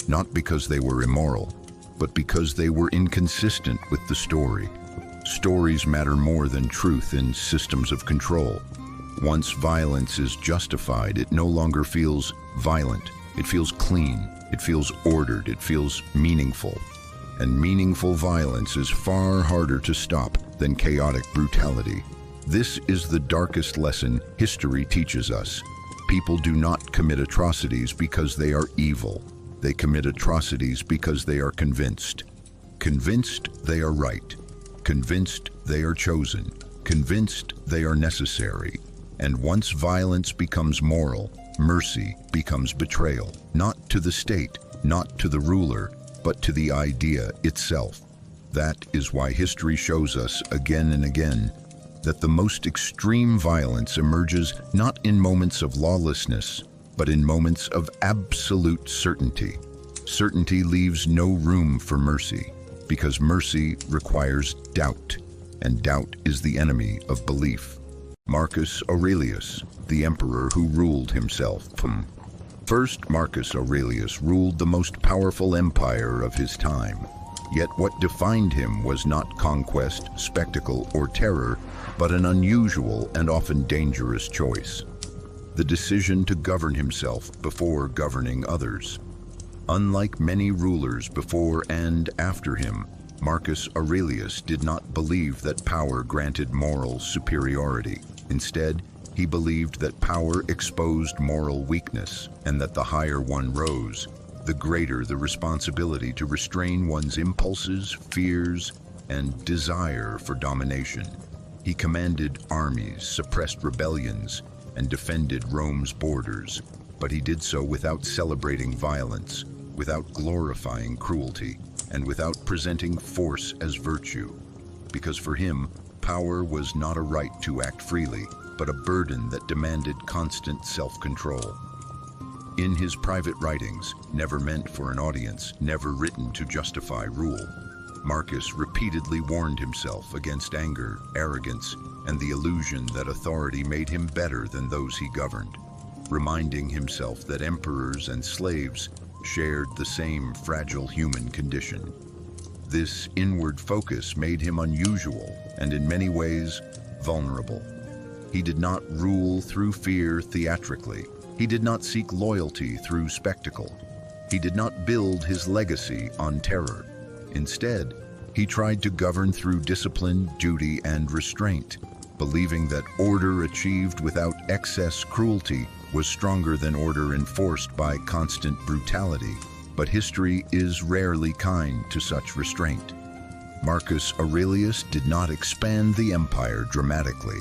not because they were immoral, but because they were inconsistent with the story. Stories matter more than truth in systems of control. Once violence is justified, it no longer feels violent. It feels clean, it feels ordered, it feels meaningful. And meaningful violence is far harder to stop than chaotic brutality. This is the darkest lesson history teaches us. People do not commit atrocities because they are evil. They commit atrocities because they are convinced. Convinced they are right. Convinced they are chosen. Convinced they are necessary. And once violence becomes moral, mercy becomes betrayal, not to the state, not to the ruler, but to the idea itself. That is why history shows us again and again that the most extreme violence emerges not in moments of lawlessness, but in moments of absolute certainty. Certainty leaves no room for mercy, because mercy requires doubt, and doubt is the enemy of belief. Marcus Aurelius, the emperor who ruled himself. First, Marcus Aurelius ruled the most powerful empire of his time. Yet what defined him was not conquest, spectacle, or terror, but an unusual and often dangerous choice: the decision to govern himself before governing others. Unlike many rulers before and after him, Marcus Aurelius did not believe that power granted moral superiority. Instead, he believed that power exposed moral weakness, and that the higher one rose, the greater the responsibility to restrain one's impulses, fears, and desire for domination. He commanded armies, suppressed rebellions, and defended Rome's borders, but he did so without celebrating violence, without glorifying cruelty, and without presenting force as virtue. Because for him, power was not a right to act freely, but a burden that demanded constant self-control. In his private writings, never meant for an audience, never written to justify rule, Marcus repeatedly warned himself against anger, arrogance, and the illusion that authority made him better than those he governed, reminding himself that emperors and slaves shared the same fragile human condition. This inward focus made him unusual and in many ways vulnerable. He did not rule through fear theatrically. He did not seek loyalty through spectacle. He did not build his legacy on terror. Instead, he tried to govern through discipline, duty, and restraint, believing that order achieved without excess cruelty was stronger than order enforced by constant brutality. But history is rarely kind to such restraint. Marcus Aurelius did not expand the empire dramatically.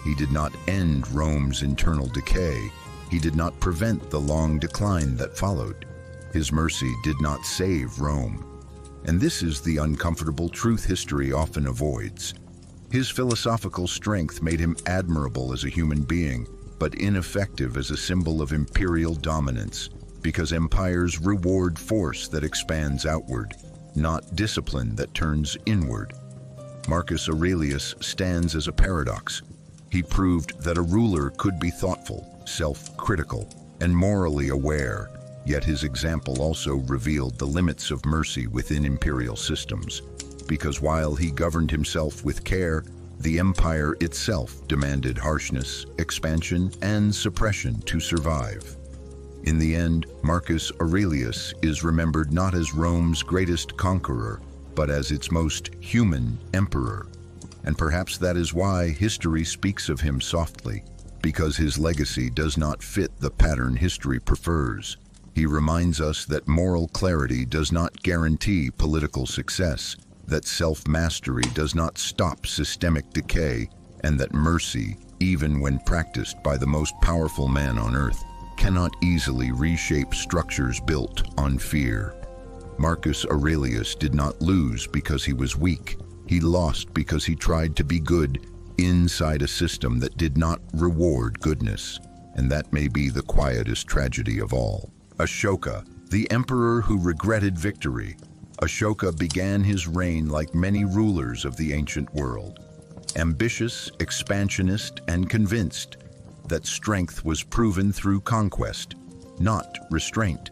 He did not end Rome's internal decay. He did not prevent the long decline that followed. His mercy did not save Rome. And this is the uncomfortable truth history often avoids. His philosophical strength made him admirable as a human being, but ineffective as a symbol of imperial dominance, because empires reward force that expands outward, not discipline that turns inward. Marcus Aurelius stands as a paradox. He proved that a ruler could be thoughtful, self-critical, and morally aware, yet his example also revealed the limits of mercy within imperial systems, because while he governed himself with care, the empire itself demanded harshness, expansion, and suppression to survive. In the end, Marcus Aurelius is remembered not as Rome's greatest conqueror, but as its most human emperor. And perhaps that is why history speaks of him softly, because his legacy does not fit the pattern history prefers. He reminds us that moral clarity does not guarantee political success, that self-mastery does not stop systemic decay, and that mercy, even when practiced by the most powerful man on earth, cannot easily reshape structures built on fear. Marcus Aurelius did not lose because he was weak. He lost because he tried to be good inside a system that did not reward goodness. And that may be the quietest tragedy of all. Ashoka, the emperor who regretted victory. Ashoka began his reign like many rulers of the ancient world. Ambitious, expansionist, and convinced that strength was proven through conquest, not restraint,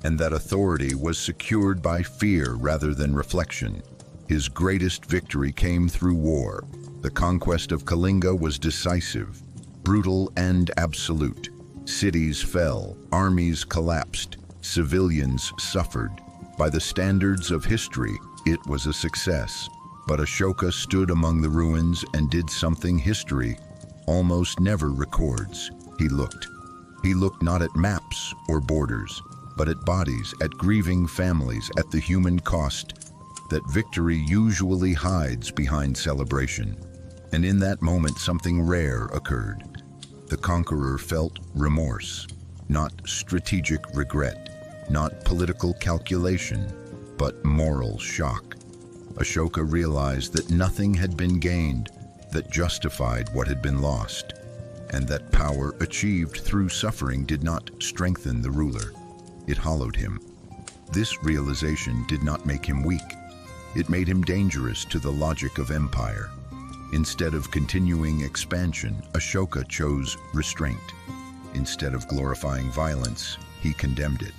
and that authority was secured by fear rather than reflection. His greatest victory came through war. The conquest of Kalinga was decisive, brutal, and absolute. Cities fell, armies collapsed, civilians suffered. By the standards of history, it was a success. But Ashoka stood among the ruins and did something history almost never records. He looked. He looked not at maps or borders, but at bodies, at grieving families, at the human cost that victory usually hides behind celebration. And in that moment, something rare occurred. The conqueror felt remorse, not strategic regret, not political calculation, but moral shock. Ashoka realized that nothing had been gained that justified what had been lost, and that power achieved through suffering did not strengthen the ruler. It hollowed him. This realization did not make him weak. It made him dangerous to the logic of empire. Instead of continuing expansion, Ashoka chose restraint. Instead of glorifying violence, he condemned it.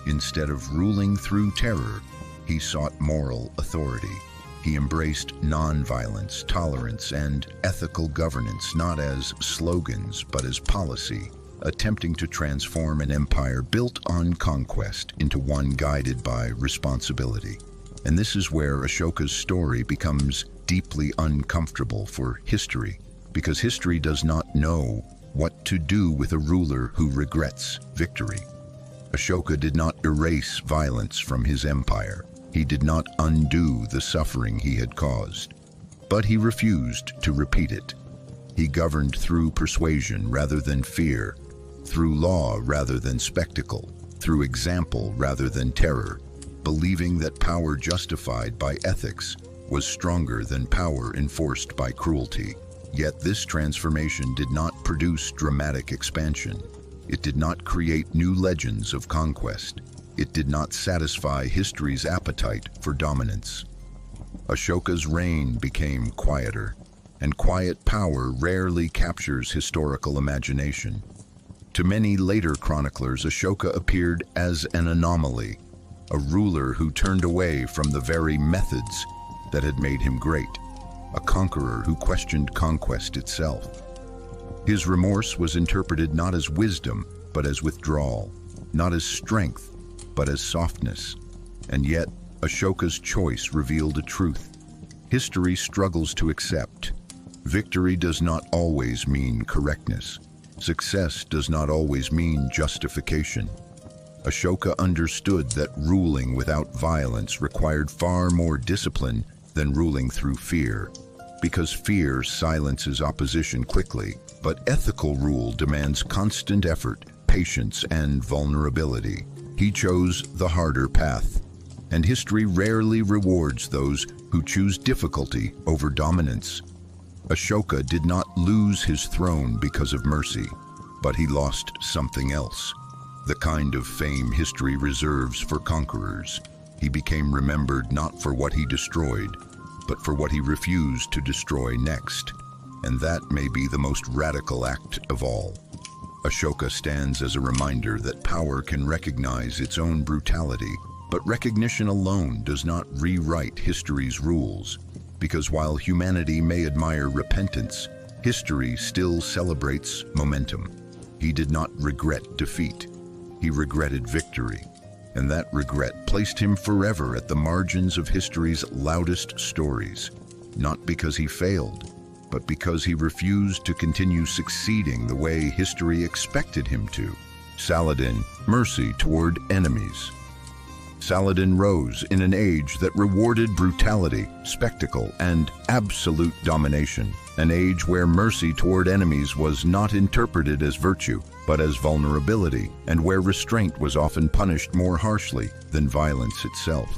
Instead of ruling through terror, he sought moral authority. He embraced nonviolence, tolerance, and ethical governance not as slogans but as policy, attempting to transform an empire built on conquest into one guided by responsibility. And this is where Ashoka's story becomes deeply uncomfortable for history, because history does not know what to do with a ruler who regrets victory. Ashoka did not erase violence from his empire. He did not undo the suffering he had caused, but he refused to repeat it. He governed through persuasion rather than fear, through law rather than spectacle, through example rather than terror, believing that power justified by ethics was stronger than power enforced by cruelty. Yet this transformation did not produce dramatic expansion. It did not create new legends of conquest. It did not satisfy history's appetite for dominance. Ashoka's reign became quieter, and quiet power rarely captures historical imagination. To many later chroniclers, Ashoka appeared as an anomaly, a ruler who turned away from the very methods that had made him great, a conqueror who questioned conquest itself. His remorse was interpreted not as wisdom, but as withdrawal, not as strength, but as softness. And yet, Ashoka's choice revealed a truth history struggles to accept. Victory does not always mean correctness. Success does not always mean justification. Ashoka understood that ruling without violence required far more discipline than ruling through fear, because fear silences opposition quickly, but ethical rule demands constant effort, patience, and vulnerability. He chose the harder path, and history rarely rewards those who choose difficulty over dominance. Ashoka did not lose his throne because of mercy, but he lost something else, the kind of fame history reserves for conquerors. He became remembered not for what he destroyed, but for what he refused to destroy next. And that may be the most radical act of all. Ashoka stands as a reminder that power can recognize its own brutality, but recognition alone does not rewrite history's rules, because while humanity may admire repentance, history still celebrates momentum. He did not regret defeat. He regretted victory, and that regret placed him forever at the margins of history's loudest stories, not because he failed, but because he refused to continue succeeding the way history expected him to. Saladin, mercy toward enemies. Saladin rose in an age that rewarded brutality, spectacle, and absolute domination, an age where mercy toward enemies was not interpreted as virtue, but as vulnerability, and where restraint was often punished more harshly than violence itself.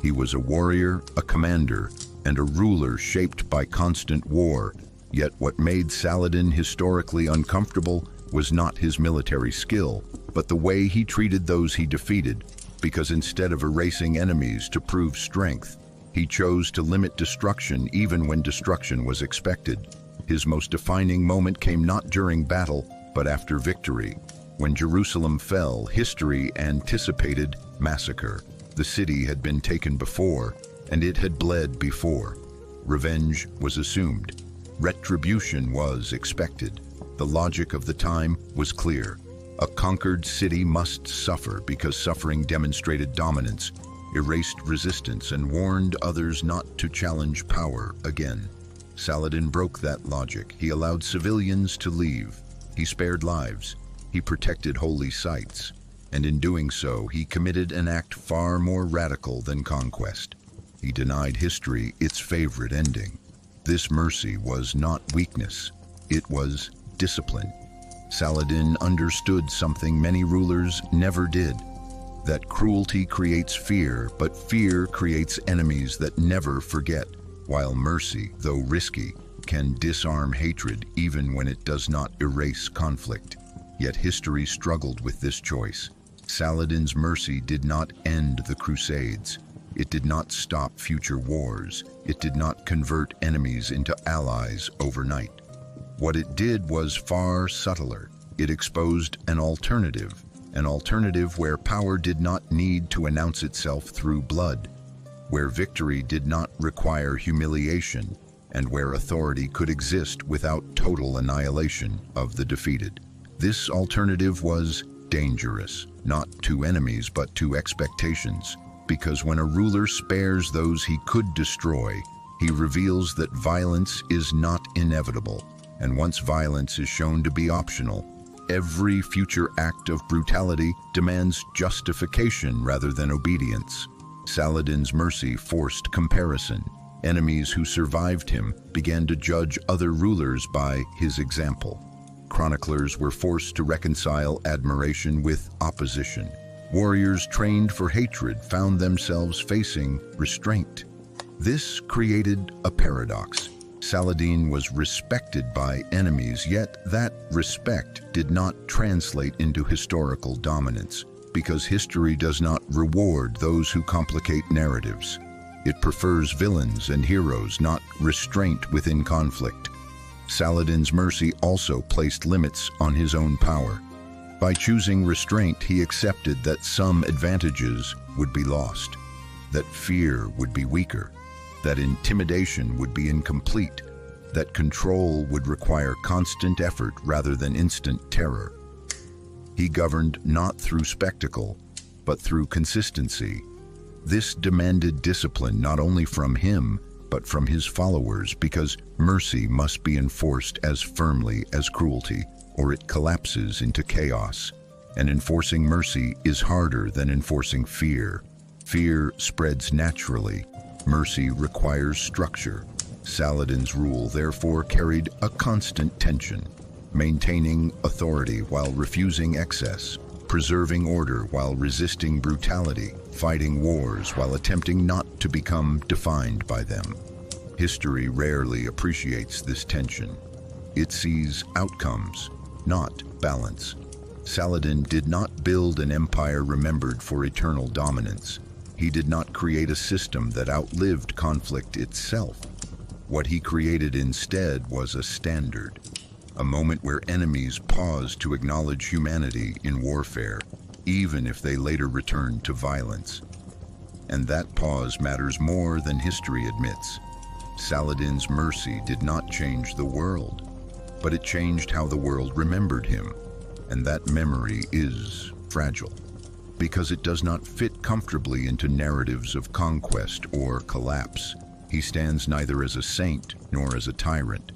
He was a warrior, a commander, and a ruler shaped by constant war, yet what made Saladin historically uncomfortable was not his military skill, but the way he treated those he defeated, because instead of erasing enemies to prove strength, he chose to limit destruction even when destruction was expected. His most defining moment came not during battle, but after victory. When Jerusalem fell, history anticipated massacre. The city had been taken before, and it had bled before. Revenge was assumed. Retribution was expected. The logic of the time was clear. A conquered city must suffer because suffering demonstrated dominance, erased resistance, and warned others not to challenge power again. Saladin broke that logic. He allowed civilians to leave. He spared lives. He protected holy sites. And in doing so, he committed an act far more radical than conquest. He denied history its favorite ending. This mercy was not weakness. It was discipline. Saladin understood something many rulers never did, that cruelty creates fear, but fear creates enemies that never forget, while mercy, though risky, can disarm hatred even when it does not erase conflict. Yet history struggled with this choice. Saladin's mercy did not end the Crusades. It did not stop future wars. It did not convert enemies into allies overnight. What it did was far subtler. It exposed an alternative where power did not need to announce itself through blood, where victory did not require humiliation, and where authority could exist without total annihilation of the defeated. This alternative was dangerous, not to enemies but to expectations, because when a ruler spares those he could destroy, he reveals that violence is not inevitable, and once violence is shown to be optional, every future act of brutality demands justification rather than obedience. Saladin's mercy forced comparison. Enemies who survived him began to judge other rulers by his example. Chroniclers were forced to reconcile admiration with opposition. Warriors trained for hatred found themselves facing restraint. This created a paradox. Saladin was respected by enemies, yet that respect did not translate into historical dominance, because history does not reward those who complicate narratives. It prefers villains and heroes, not restraint within conflict. Saladin's mercy also placed limits on his own power. By choosing restraint, he accepted that some advantages would be lost, that fear would be weaker, that intimidation would be incomplete, that control would require constant effort rather than instant terror. He governed not through spectacle, but through consistency. This demanded discipline not only from him, but from his followers, because mercy must be enforced as firmly as cruelty, or it collapses into chaos. And enforcing mercy is harder than enforcing fear. Fear spreads naturally. Mercy requires structure. Saladin's rule therefore carried a constant tension, maintaining authority while refusing excess, preserving order while resisting brutality, fighting wars while attempting not to become defined by them. History rarely appreciates this tension. It sees outcomes, not balance. Saladin did not build an empire remembered for eternal dominance. He did not create a system that outlived conflict itself. What he created instead was a standard, a moment where enemies paused to acknowledge humanity in warfare, even if they later returned to violence. And that pause matters more than history admits. Saladin's mercy did not change the world, but it changed how the world remembered him. And that memory is fragile, because it does not fit comfortably into narratives of conquest or collapse. He stands neither as a saint nor as a tyrant,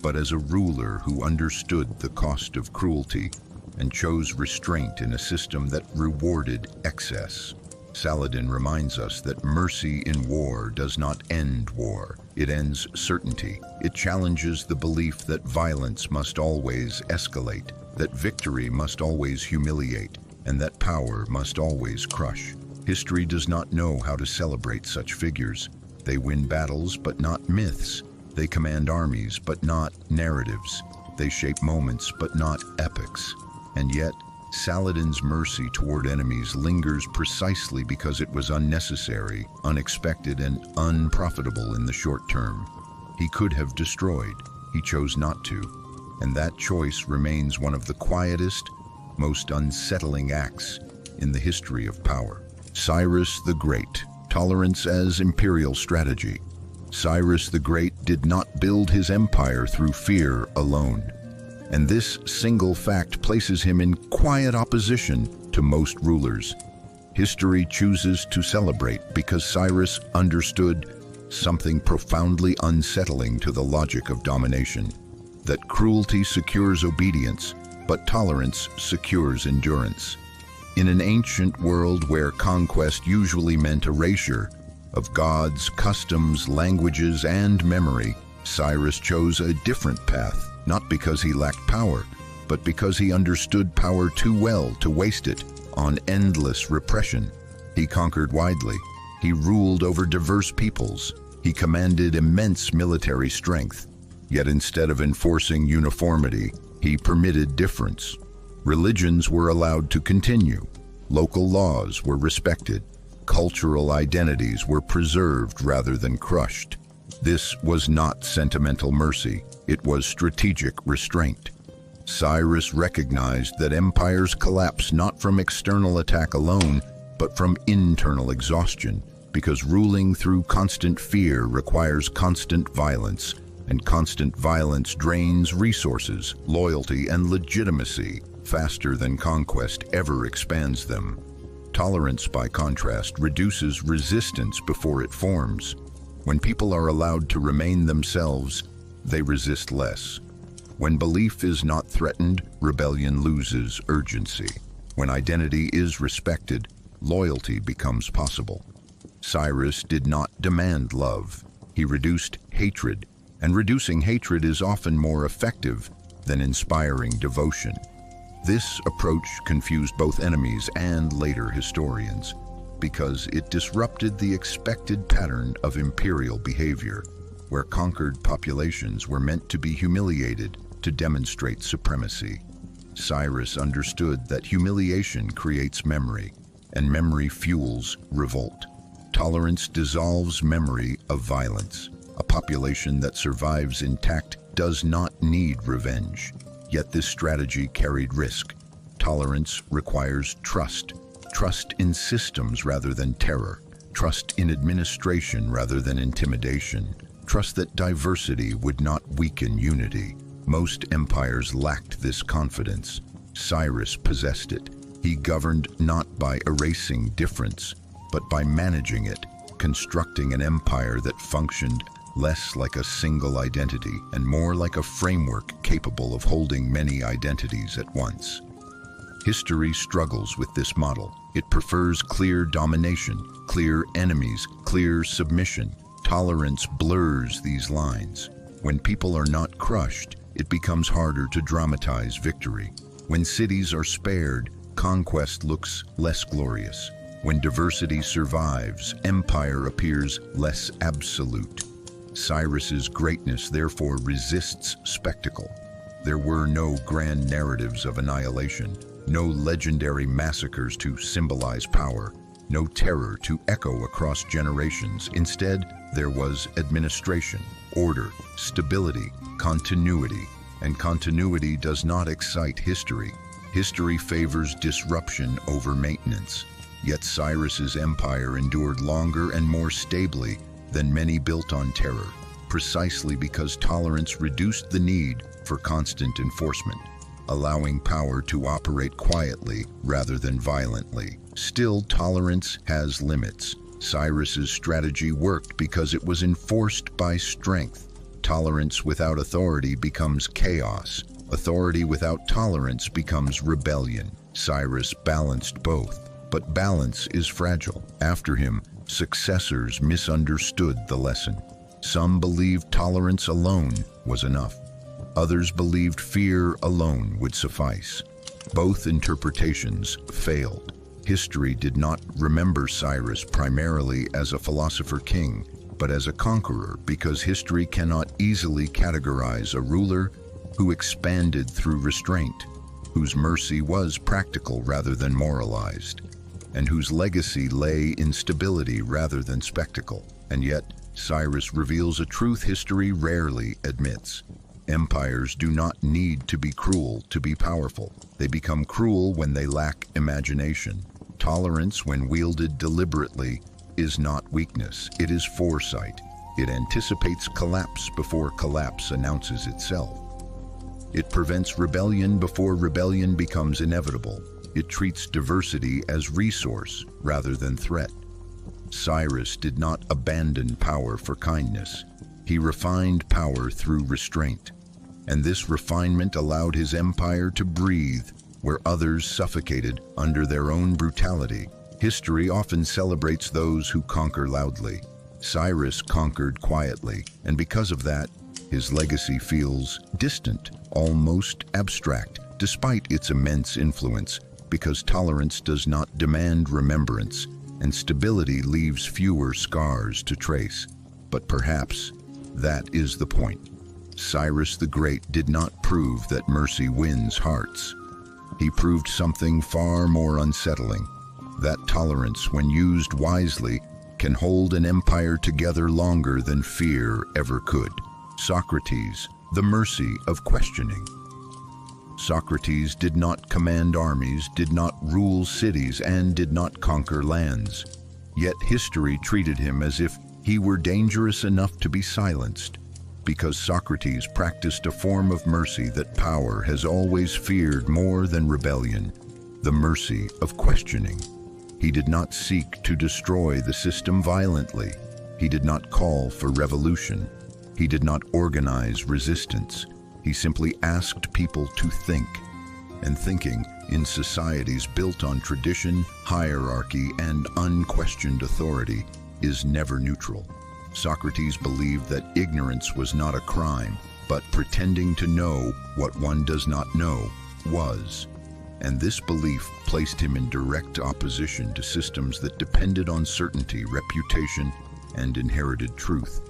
but as a ruler who understood the cost of cruelty and chose restraint in a system that rewarded excess. Saladin reminds us that mercy in war does not end war. It ends certainty. It challenges the belief that violence must always escalate, that victory must always humiliate, and that power must always crush. History does not know how to celebrate such figures. They win battles, but not myths. They command armies, but not narratives. They shape moments, but not epics. And yet, Saladin's mercy toward enemies lingers precisely because it was unnecessary, unexpected, and unprofitable in the short term. He could have destroyed. He chose not to. And that choice remains one of the quietest, most unsettling acts in the history of power. Cyrus the Great. Tolerance as imperial strategy. Cyrus the Great did not build his empire through fear alone. And this single fact places him in quiet opposition to most rulers. History chooses to celebrate because Cyrus understood something profoundly unsettling to the logic of domination, that cruelty secures obedience, but tolerance secures endurance. In an ancient world where conquest usually meant erasure of gods, customs, languages, and memory, Cyrus chose a different path, not because he lacked power, but because he understood power too well to waste it on endless repression. He conquered widely. He ruled over diverse peoples. He commanded immense military strength. Yet instead of enforcing uniformity, he permitted difference. Religions were allowed to continue. Local laws were respected. Cultural identities were preserved rather than crushed. This was not sentimental mercy. It was strategic restraint. Cyrus recognized that empires collapse not from external attack alone, but from internal exhaustion, because ruling through constant fear requires constant violence, and constant violence drains resources, loyalty, and legitimacy faster than conquest ever expands them. Tolerance, by contrast, reduces resistance before it forms. When people are allowed to remain themselves, they resist less. When belief is not threatened, rebellion loses urgency. When identity is respected, loyalty becomes possible. Cyrus did not demand love. He reduced hatred, and reducing hatred is often more effective than inspiring devotion. This approach confused both enemies and later historians, because it disrupted the expected pattern of imperial behavior, where conquered populations were meant to be humiliated to demonstrate supremacy. Cyrus understood that humiliation creates memory, and memory fuels revolt. Tolerance dissolves memory of violence. A population that survives intact does not need revenge. Yet this strategy carried risk. Tolerance requires trust. Trust in systems rather than terror. Trust in administration rather than intimidation. Trust that diversity would not weaken unity. Most empires lacked this confidence. Cyrus possessed it. He governed not by erasing difference, but by managing it, constructing an empire that functioned less like a single identity and more like a framework capable of holding many identities at once. History struggles with this model. It prefers clear domination, clear enemies, clear submission. Tolerance blurs these lines. When people are not crushed, it becomes harder to dramatize victory. When cities are spared, conquest looks less glorious. When diversity survives, empire appears less absolute. Cyrus's greatness therefore resists spectacle. There were no grand narratives of annihilation, no legendary massacres to symbolize power, no terror to echo across generations. Instead, there was administration, order, stability, continuity, and continuity does not excite history. History favors disruption over maintenance. Yet Cyrus's empire endured longer and more stably than many built on terror, precisely because tolerance reduced the need for constant enforcement, allowing power to operate quietly rather than violently. Still, tolerance has limits. Cyrus's strategy worked because it was enforced by strength. Tolerance without authority becomes chaos. Authority without tolerance becomes rebellion. Cyrus balanced both, but balance is fragile. After him, successors misunderstood the lesson. Some believed tolerance alone was enough. Others believed fear alone would suffice. Both interpretations failed. History did not remember Cyrus primarily as a philosopher king, but as a conqueror, because history cannot easily categorize a ruler who expanded through restraint, whose mercy was practical rather than moralized, and whose legacy lay in stability rather than spectacle. And yet, Cyrus reveals a truth history rarely admits. Empires do not need to be cruel to be powerful. They become cruel when they lack imagination. Tolerance, when wielded deliberately, is not weakness, it is foresight. It anticipates collapse before collapse announces itself. It prevents rebellion before rebellion becomes inevitable. It treats diversity as resource rather than threat. Cyrus did not abandon power for kindness. He refined power through restraint. And this refinement allowed his empire to breathe where others suffocated under their own brutality. History often celebrates those who conquer loudly. Cyrus conquered quietly, and because of that, his legacy feels distant, almost abstract, despite its immense influence, because tolerance does not demand remembrance, and stability leaves fewer scars to trace. But perhaps that is the point. Cyrus the Great did not prove that mercy wins hearts. He proved something far more unsettling, that tolerance, when used wisely, can hold an empire together longer than fear ever could. Socrates, the mercy of questioning. Socrates did not command armies, did not rule cities, and did not conquer lands. Yet history treated him as if he were dangerous enough to be silenced, because Socrates practiced a form of mercy that power has always feared more than rebellion, the mercy of questioning. He did not seek to destroy the system violently. He did not call for revolution. He did not organize resistance. He simply asked people to think. And thinking, in societies built on tradition, hierarchy, and unquestioned authority, is never neutral. Socrates believed that ignorance was not a crime, but pretending to know what one does not know was. And this belief placed him in direct opposition to systems that depended on certainty, reputation, and inherited truth.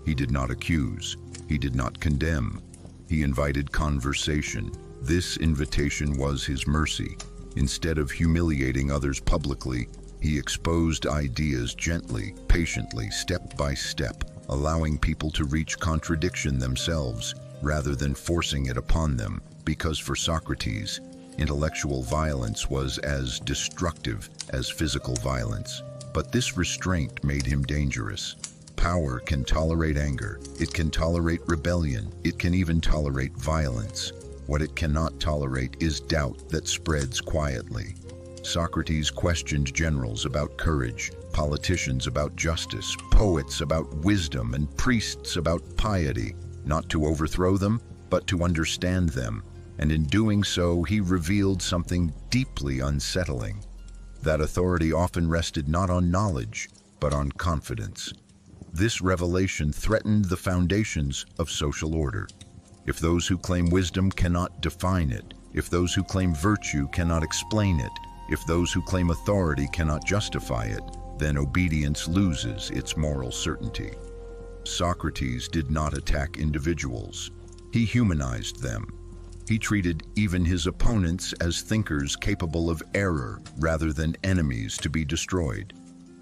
He did not accuse. He did not condemn. He invited conversation. This invitation was his mercy. Instead of humiliating others publicly, he exposed ideas gently, patiently, step by step, allowing people to reach contradiction themselves rather than forcing it upon them, because for Socrates, intellectual violence was as destructive as physical violence. But this restraint made him dangerous. Power can tolerate anger, it can tolerate rebellion, it can even tolerate violence. What it cannot tolerate is doubt that spreads quietly. Socrates questioned generals about courage, politicians about justice, poets about wisdom, and priests about piety, not to overthrow them, but to understand them. And in doing so, he revealed something deeply unsettling. That authority often rested not on knowledge, but on confidence. This revelation threatened the foundations of social order. If those who claim wisdom cannot define it, if those who claim virtue cannot explain it, if those who claim authority cannot justify it, then obedience loses its moral certainty. Socrates did not attack individuals. He humanized them. He treated even his opponents as thinkers capable of error rather than enemies to be destroyed.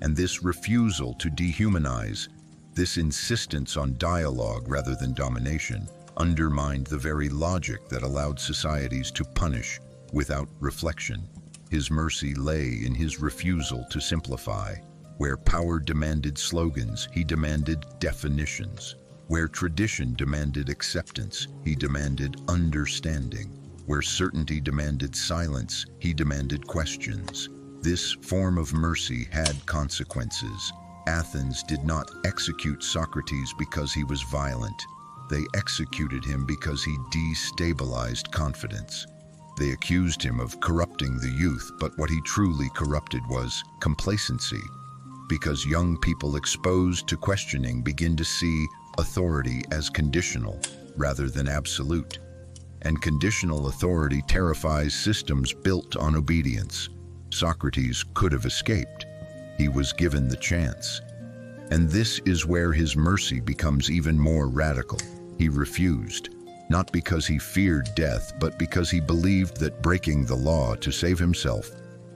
And this refusal to dehumanize, this insistence on dialogue rather than domination, undermined the very logic that allowed societies to punish without reflection. His mercy lay in his refusal to simplify. Where power demanded slogans, he demanded definitions. Where tradition demanded acceptance, he demanded understanding. Where certainty demanded silence, he demanded questions. This form of mercy had consequences. Athens did not execute Socrates because he was violent. They executed him because he destabilized confidence. They accused him of corrupting the youth, but what he truly corrupted was complacency. Because young people exposed to questioning begin to see authority as conditional rather than absolute. And conditional authority terrifies systems built on obedience. Socrates could have escaped. He was given the chance. And this is where his mercy becomes even more radical. He refused, not because he feared death, but because he believed that breaking the law to save himself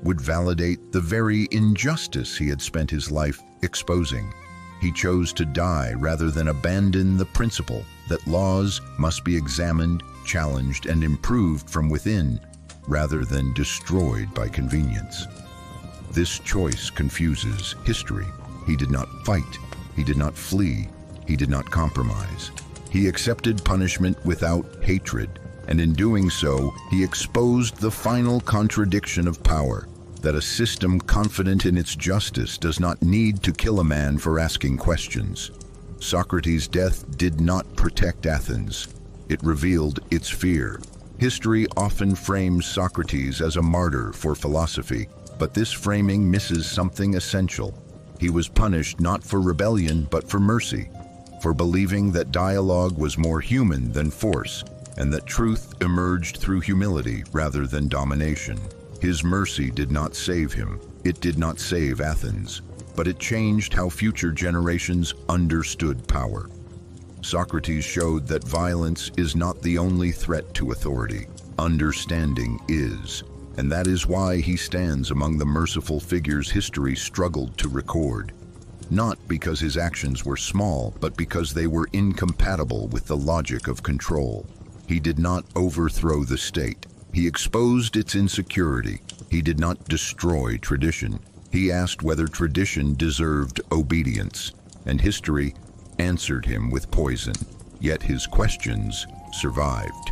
would validate the very injustice he had spent his life exposing. He chose to die rather than abandon the principle that laws must be examined, challenged, and improved from within, rather than destroyed by convenience. This choice confuses history. He did not fight. He did not flee. He did not compromise. He accepted punishment without hatred, and in doing so, he exposed the final contradiction of power, that a system confident in its justice does not need to kill a man for asking questions. Socrates' death did not protect Athens. It revealed its fear. History often frames Socrates as a martyr for philosophy, but this framing misses something essential. He was punished not for rebellion, but for mercy, for believing that dialogue was more human than force, and that truth emerged through humility rather than domination. His mercy did not save him. It did not save Athens, but it changed how future generations understood power. Socrates showed that violence is not the only threat to authority. Understanding is, and that is why he stands among the merciful figures history struggled to record. Not because his actions were small, but because they were incompatible with the logic of control. He did not overthrow the state. He exposed its insecurity. He did not destroy tradition. He asked whether tradition deserved obedience, and history answered him with poison. Yet his questions survived.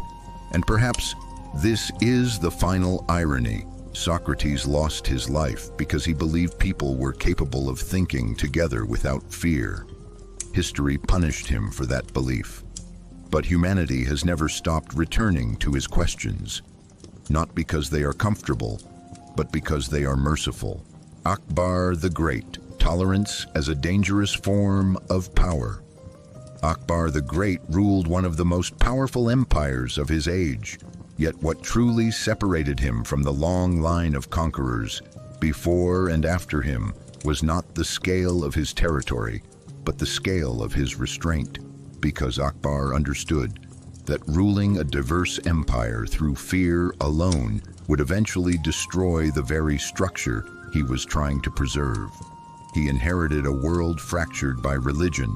And perhaps this is the final irony. Socrates lost his life because he believed people were capable of thinking together without fear. History punished him for that belief. But humanity has never stopped returning to his questions. Not because they are comfortable, but because they are merciful. Akbar the Great, tolerance as a dangerous form of power. Akbar the Great ruled one of the most powerful empires of his age, yet what truly separated him from the long line of conquerors before and after him was not the scale of his territory, but the scale of his restraint, because Akbar understood that ruling a diverse empire through fear alone would eventually destroy the very structure he was trying to preserve. He inherited a world fractured by religion,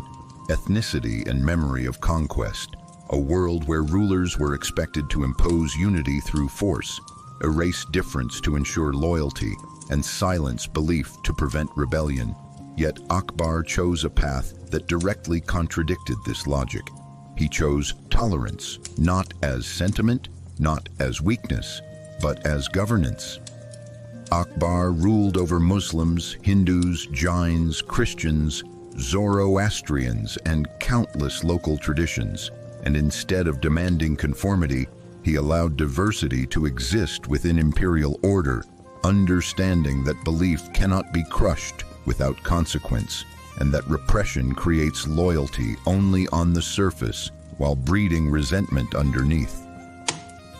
ethnicity, and memory of conquest, a world where rulers were expected to impose unity through force, erase difference to ensure loyalty, and silence belief to prevent rebellion. Yet Akbar chose a path that directly contradicted this logic. He chose tolerance, not as sentiment, not as weakness, but as governance. Akbar ruled over Muslims, Hindus, Jains, Christians, Zoroastrians, and countless local traditions, and instead of demanding conformity, he allowed diversity to exist within imperial order, understanding that belief cannot be crushed without consequence, and that repression creates loyalty only on the surface while breeding resentment underneath.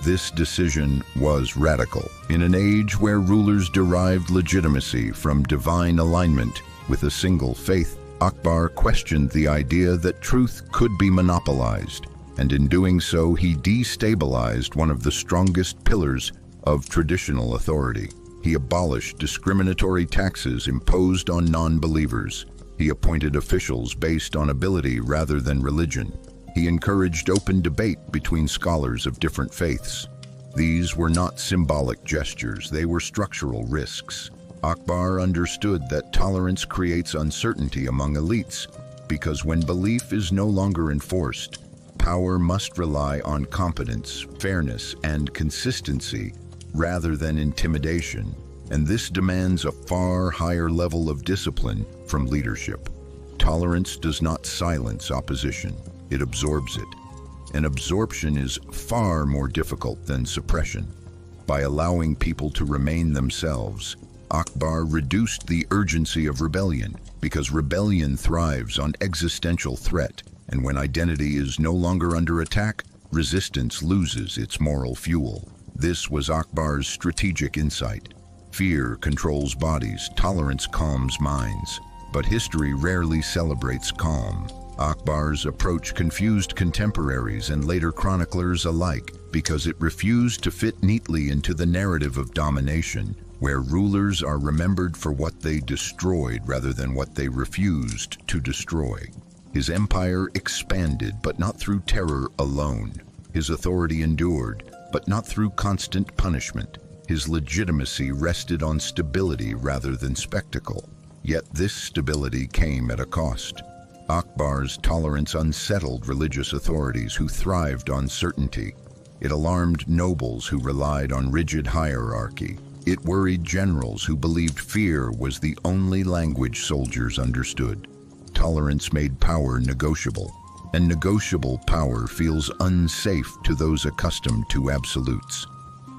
This decision was radical. In an age where rulers derived legitimacy from divine alignment with a single faith, Akbar questioned the idea that truth could be monopolized, and in doing so he destabilized one of the strongest pillars of traditional authority. He abolished discriminatory taxes imposed on non-believers. He appointed officials based on ability rather than religion. He encouraged open debate between scholars of different faiths. These were not symbolic gestures, they were structural risks. Akbar understood that tolerance creates uncertainty among elites, because when belief is no longer enforced, power must rely on competence, fairness, and consistency rather than intimidation, and this demands a far higher level of discipline from leadership. Tolerance does not silence opposition, it absorbs it. And absorption is far more difficult than suppression. By allowing people to remain themselves, Akbar reduced the urgency of rebellion, because rebellion thrives on existential threat, and when identity is no longer under attack, resistance loses its moral fuel. This was Akbar's strategic insight. Fear controls bodies, tolerance calms minds, but history rarely celebrates calm. Akbar's approach confused contemporaries and later chroniclers alike because it refused to fit neatly into the narrative of domination, where rulers are remembered for what they destroyed rather than what they refused to destroy. His empire expanded, but not through terror alone. His authority endured, but not through constant punishment. His legitimacy rested on stability rather than spectacle. Yet this stability came at a cost. Akbar's tolerance unsettled religious authorities who thrived on certainty. It alarmed nobles who relied on rigid hierarchy. It worried generals who believed fear was the only language soldiers understood. Tolerance made power negotiable, and negotiable power feels unsafe to those accustomed to absolutes.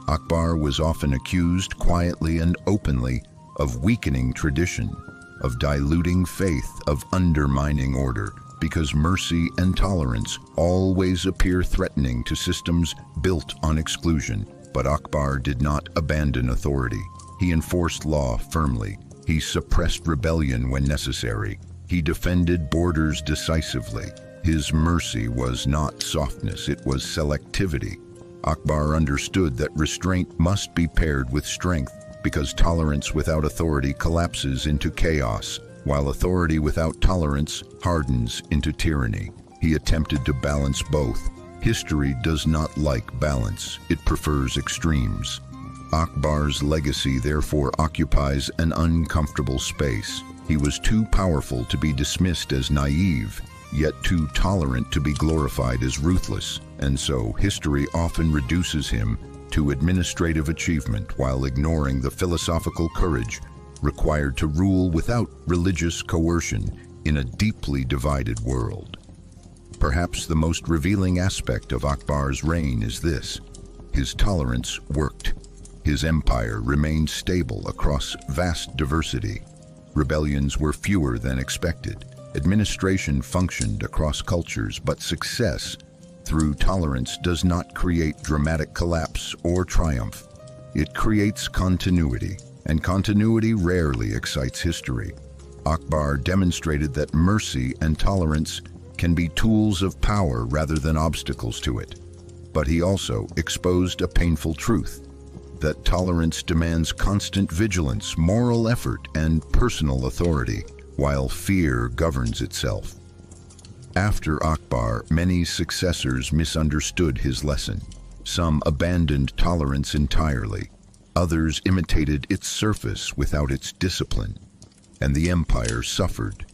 Akbar was often accused quietly and openly of weakening tradition, of diluting faith, of undermining order, because mercy and tolerance always appear threatening to systems built on exclusion. But Akbar did not abandon authority. He enforced law firmly. He suppressed rebellion when necessary. He defended borders decisively. His mercy was not softness, it was selectivity. Akbar understood that restraint must be paired with strength, because tolerance without authority collapses into chaos, while authority without tolerance hardens into tyranny. He attempted to balance both. History does not like balance, it prefers extremes. Akbar's legacy therefore occupies an uncomfortable space. He was too powerful to be dismissed as naive, yet too tolerant to be glorified as ruthless, and so history often reduces him to administrative achievement while ignoring the philosophical courage required to rule without religious coercion in a deeply divided world. Perhaps the most revealing aspect of Akbar's reign is this: his tolerance worked. His empire remained stable across vast diversity. Rebellions were fewer than expected. Administration functioned across cultures, but success through tolerance does not create dramatic collapse or triumph. It creates continuity, and continuity rarely excites history. Akbar demonstrated that mercy and tolerance can be tools of power rather than obstacles to it. But he also exposed a painful truth: that tolerance demands constant vigilance, moral effort, and personal authority, while fear governs itself. After Akbar, many successors misunderstood his lesson. Some abandoned tolerance entirely. Others imitated its surface without its discipline, and the empire suffered.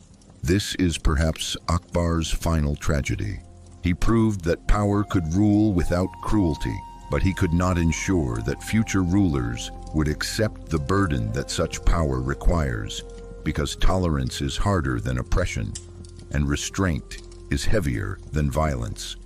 This is perhaps Akbar's final tragedy. He proved that power could rule without cruelty, but he could not ensure that future rulers would accept the burden that such power requires, because tolerance is harder than oppression, and restraint is heavier than violence.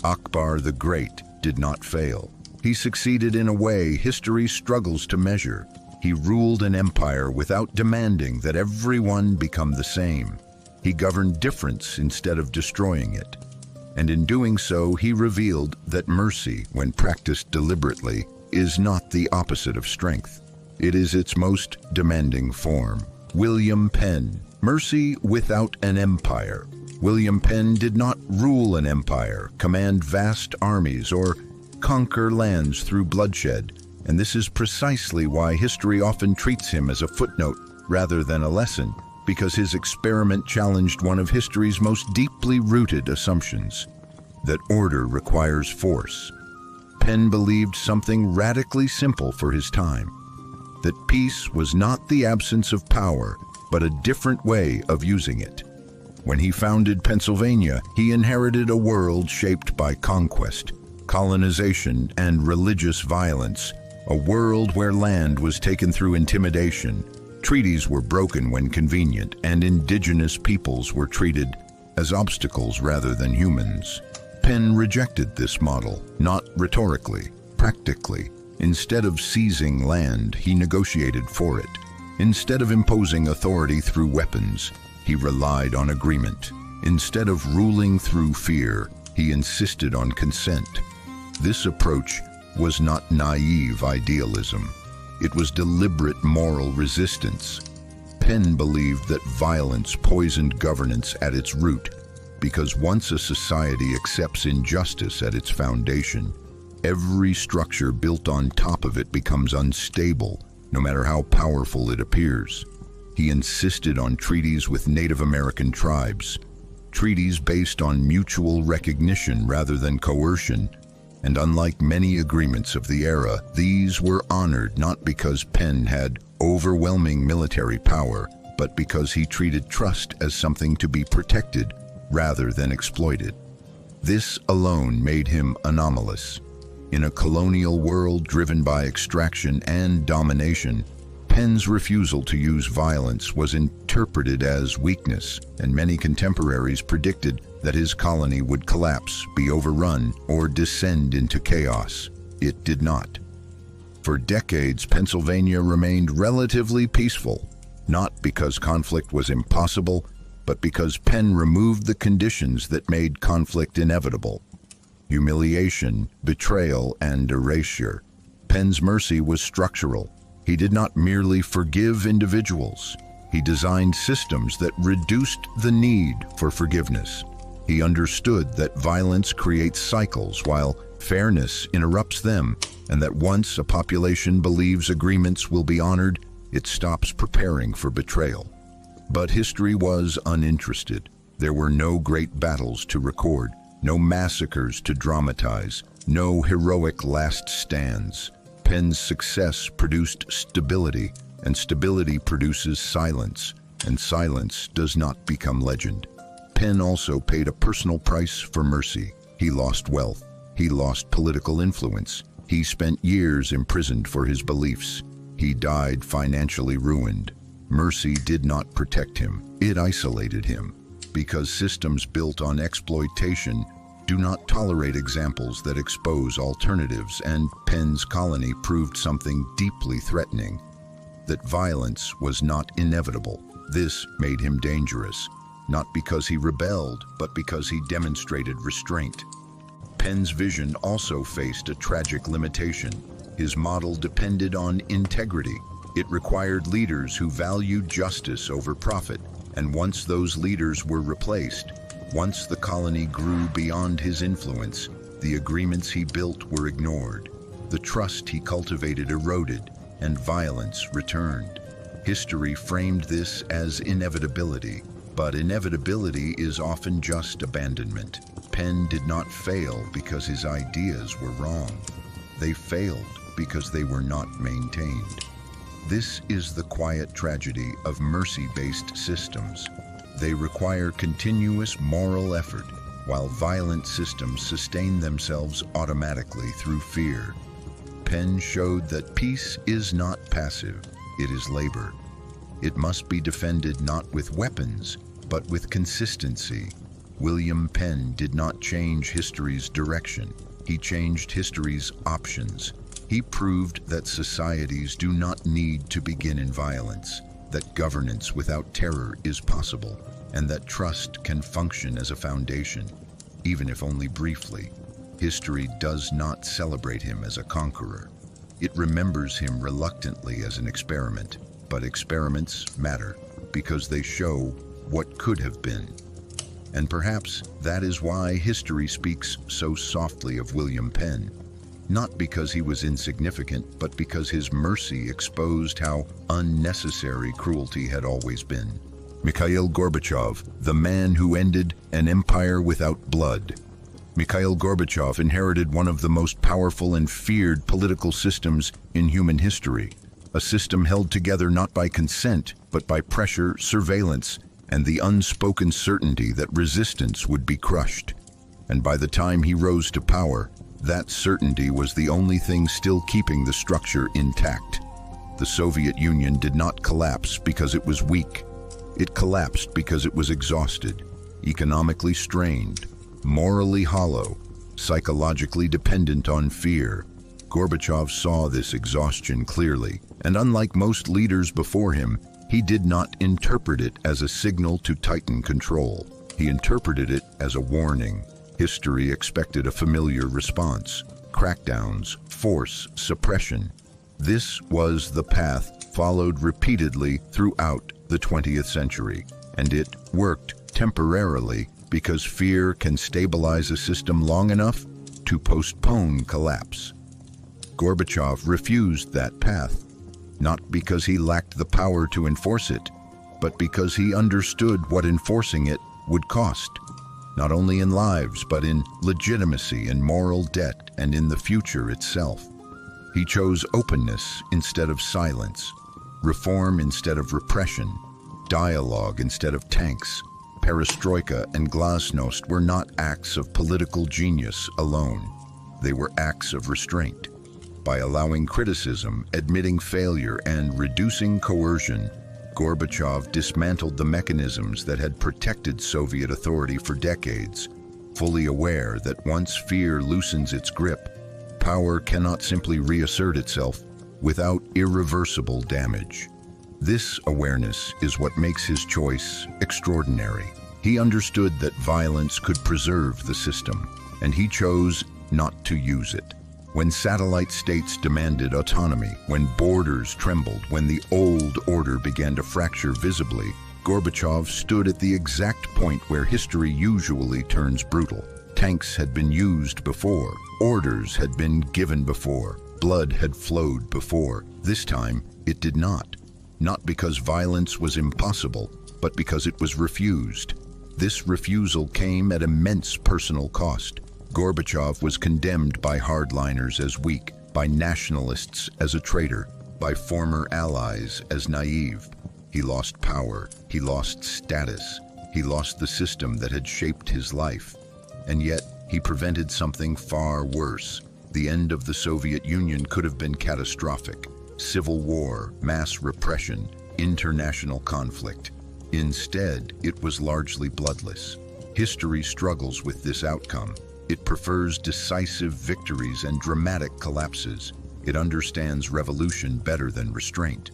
Akbar the Great did not fail. He succeeded in a way history struggles to measure. He ruled an empire without demanding that everyone become the same. He governed difference instead of destroying it. And in doing so, he revealed that mercy, when practiced deliberately, is not the opposite of strength. It is its most demanding form. William Penn, Mercy without an empire. William Penn did not rule an empire, command vast armies, or conquer lands through bloodshed, and this is precisely why history often treats him as a footnote rather than a lesson, because his experiment challenged one of history's most deeply rooted assumptions, that order requires force. Penn believed something radically simple for his time, that peace was not the absence of power, but a different way of using it. When he founded Pennsylvania, he inherited a world shaped by conquest, colonization, and religious violence, a world where land was taken through intimidation, treaties were broken when convenient, and indigenous peoples were treated as obstacles rather than humans. Penn rejected this model, not rhetorically, practically. Instead of seizing land, he negotiated for it. Instead of imposing authority through weapons, he relied on agreement. Instead of ruling through fear, he insisted on consent. This approach was not naive idealism. It was deliberate moral resistance. Penn believed that violence poisoned governance at its root, because once a society accepts injustice at its foundation, every structure built on top of it becomes unstable, no matter how powerful it appears. He insisted on treaties with Native American tribes, treaties based on mutual recognition rather than coercion, and unlike many agreements of the era, these were honored not because Penn had overwhelming military power, but because he treated trust as something to be protected rather than exploited. This alone made him anomalous. In a colonial world driven by extraction and domination, Penn's refusal to use violence was interpreted as weakness, and many contemporaries predicted that his colony would collapse, be overrun, or descend into chaos. It did not. For decades, Pennsylvania remained relatively peaceful, not because conflict was impossible, but because Penn removed the conditions that made conflict inevitable: humiliation, betrayal, and erasure. Penn's mercy was structural. He did not merely forgive individuals. He designed systems that reduced the need for forgiveness. He understood that violence creates cycles while fairness interrupts them, and that once a population believes agreements will be honored, it stops preparing for betrayal. But history was uninterested. There were no great battles to record, no massacres to dramatize, no heroic last stands. Penn's success produced stability, and stability produces silence, and silence does not become legend. Penn also paid a personal price for mercy. He lost wealth. He lost political influence. He spent years imprisoned for his beliefs. He died financially ruined. Mercy did not protect him. It isolated him, because systems built on exploitation do not tolerate examples that expose alternatives, and Penn's colony proved something deeply threatening: that violence was not inevitable. This made him dangerous, not because he rebelled, but because he demonstrated restraint. Penn's vision also faced a tragic limitation. His model depended on integrity. It required leaders who valued justice over profit, and once those leaders were replaced, once the colony grew beyond his influence, the agreements he built were ignored. The trust he cultivated eroded, and violence returned. History framed this as inevitability, but inevitability is often just abandonment. Penn did not fail because his ideas were wrong. They failed because they were not maintained. This is the quiet tragedy of mercy-based systems. They require continuous moral effort, while violent systems sustain themselves automatically through fear. Penn showed that peace is not passive, it is labor. It must be defended not with weapons, but with consistency. William Penn did not change history's direction. He changed history's options. He proved that societies do not need to begin in violence, that governance without terror is possible, and that trust can function as a foundation, even if only briefly. History does not celebrate him as a conqueror. It remembers him reluctantly as an experiment, but experiments matter. because they show what could have been. And perhaps that is why history speaks so softly of William Penn. Not because he was insignificant, but because his mercy exposed how unnecessary cruelty had always been. Mikhail Gorbachev, the man who ended an empire without blood. Mikhail Gorbachev inherited one of the most powerful and feared political systems in human history, a system held together not by consent, but by pressure, surveillance, and the unspoken certainty that resistance would be crushed. And by the time he rose to power, that certainty was the only thing still keeping the structure intact. The Soviet Union did not collapse because it was weak. It collapsed because it was exhausted, economically strained, morally hollow, psychologically dependent on fear. Gorbachev saw this exhaustion clearly, and unlike most leaders before him, he did not interpret it as a signal to tighten control. He interpreted it as a warning. History expected a familiar response: crackdowns, force, suppression. This was the path followed repeatedly throughout the 20th century, and it worked temporarily because fear can stabilize a system long enough to postpone collapse. Gorbachev refused that path, not because he lacked the power to enforce it, but because he understood what enforcing it would cost, not only in lives, but in legitimacy and moral debt and in the future itself. He chose openness instead of silence, reform instead of repression, dialogue instead of tanks. Perestroika and glasnost were not acts of political genius alone. They were acts of restraint. By allowing criticism, admitting failure, and reducing coercion, Gorbachev dismantled the mechanisms that had protected Soviet authority for decades, fully aware that once fear loosens its grip, power cannot simply reassert itself without irreversible damage. This awareness is what makes his choice extraordinary. He understood that violence could preserve the system, and he chose not to use it. When satellite states demanded autonomy, when borders trembled, when the old order began to fracture visibly, Gorbachev stood at the exact point where history usually turns brutal. Tanks had been used before, orders had been given before, blood had flowed before. This time, it did not. Not because violence was impossible, but because it was refused. This refusal came at immense personal cost. Gorbachev was condemned by hardliners as weak, by nationalists as a traitor, by former allies as naive. He lost power, he lost status, he lost the system that had shaped his life. And yet, he prevented something far worse. The end of the Soviet Union could have been catastrophic. Civil war, mass repression, international conflict. Instead, it was largely bloodless. History struggles with this outcome. It prefers decisive victories and dramatic collapses. It understands revolution better than restraint.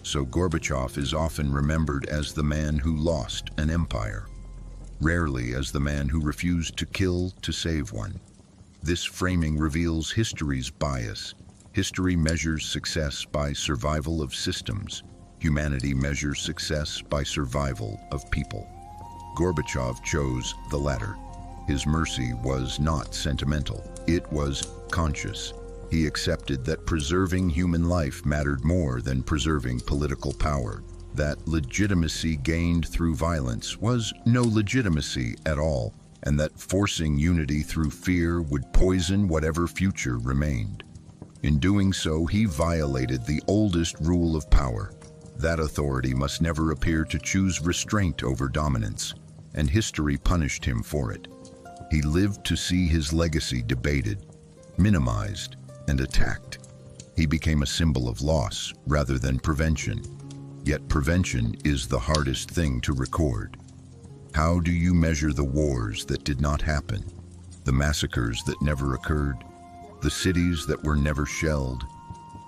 So Gorbachev is often remembered as the man who lost an empire, rarely as the man who refused to kill to save one. This framing reveals history's bias. History measures success by survival of systems. Humanity measures success by survival of people. Gorbachev chose the latter. His mercy was not sentimental. It was conscious. He accepted that preserving human life mattered more than preserving political power. That legitimacy gained through violence was no legitimacy at all, and that forcing unity through fear would poison whatever future remained. In doing so, he violated the oldest rule of power. That authority must never appear to choose restraint over dominance, and history punished him for it. He lived to see his legacy debated, minimized, and attacked. He became a symbol of loss rather than prevention. Yet prevention is the hardest thing to record. How do you measure the wars that did not happen, the massacres that never occurred, the cities that were never shelled?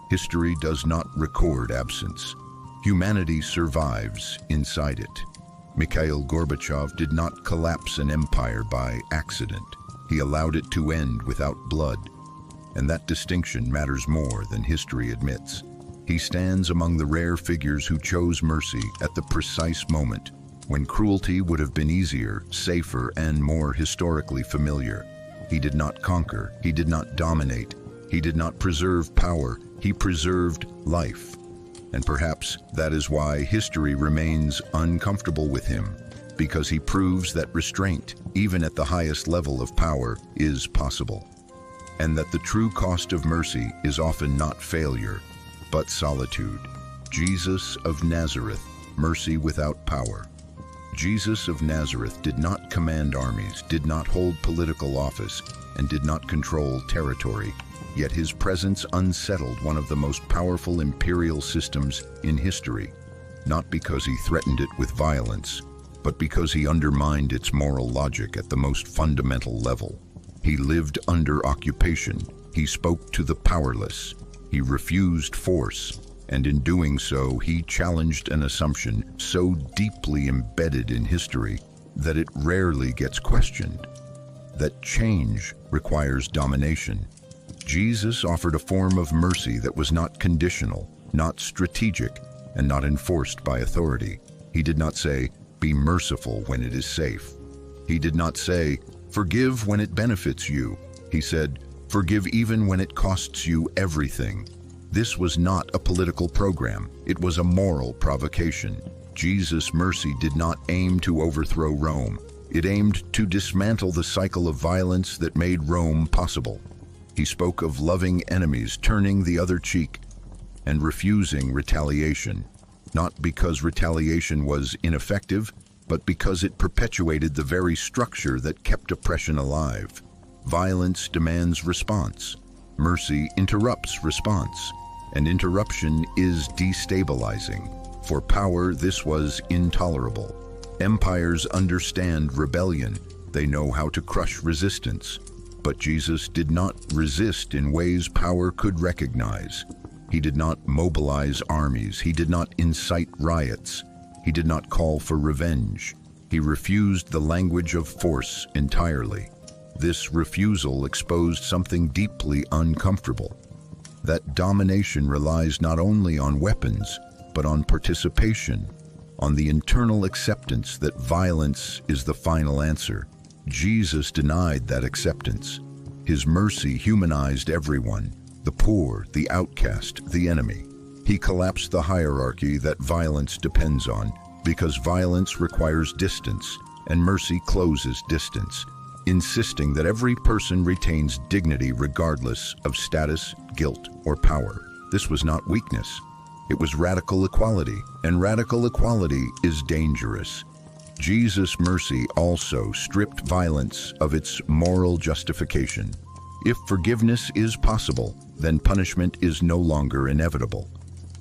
History does not record absence. Humanity survives inside it. Mikhail Gorbachev did not collapse an empire by accident. He allowed it to end without blood. And that distinction matters more than history admits. He stands among the rare figures who chose mercy at the precise moment when cruelty would have been easier, safer, and more historically familiar. He did not conquer, he did not dominate, he did not preserve power, he preserved life. And perhaps that is why history remains uncomfortable with him, because he proves that restraint, even at the highest level of power, is possible. And that the true cost of mercy is often not failure, but solitude. Jesus of Nazareth, mercy without power. Jesus of Nazareth did not command armies, did not hold political office, and did not control territory, yet his presence unsettled one of the most powerful imperial systems in history, not because he threatened it with violence, but because he undermined its moral logic at the most fundamental level. He lived under occupation, he spoke to the powerless, he refused force, and in doing so, he challenged an assumption so deeply embedded in history that it rarely gets questioned, that change requires domination. Jesus offered a form of mercy that was not conditional, not strategic, and not enforced by authority. He did not say, "Be merciful when it is safe." He did not say, "Forgive when it benefits you." He said, "Forgive even when it costs you everything." This was not a political program, it was a moral provocation. Jesus' mercy did not aim to overthrow Rome. It aimed to dismantle the cycle of violence that made Rome possible. He spoke of loving enemies, turning the other cheek, and refusing retaliation, not because retaliation was ineffective, but because it perpetuated the very structure that kept oppression alive. Violence demands response. Mercy interrupts response, and interruption is destabilizing. For power, this was intolerable. Empires understand rebellion. They know how to crush resistance. But Jesus did not resist in ways power could recognize. He did not mobilize armies. He did not incite riots. He did not call for revenge. He refused the language of force entirely. This refusal exposed something deeply uncomfortable. That domination relies not only on weapons, but on participation, on the internal acceptance that violence is the final answer. Jesus denied that acceptance. His mercy humanized everyone, the poor, the outcast, the enemy. He collapsed the hierarchy that violence depends on, because violence requires distance, and mercy closes distance, insisting that every person retains dignity regardless of status, guilt, or power. This was not weakness. It was radical equality, and radical equality is dangerous. Jesus' mercy also stripped violence of its moral justification. If forgiveness is possible, then punishment is no longer inevitable.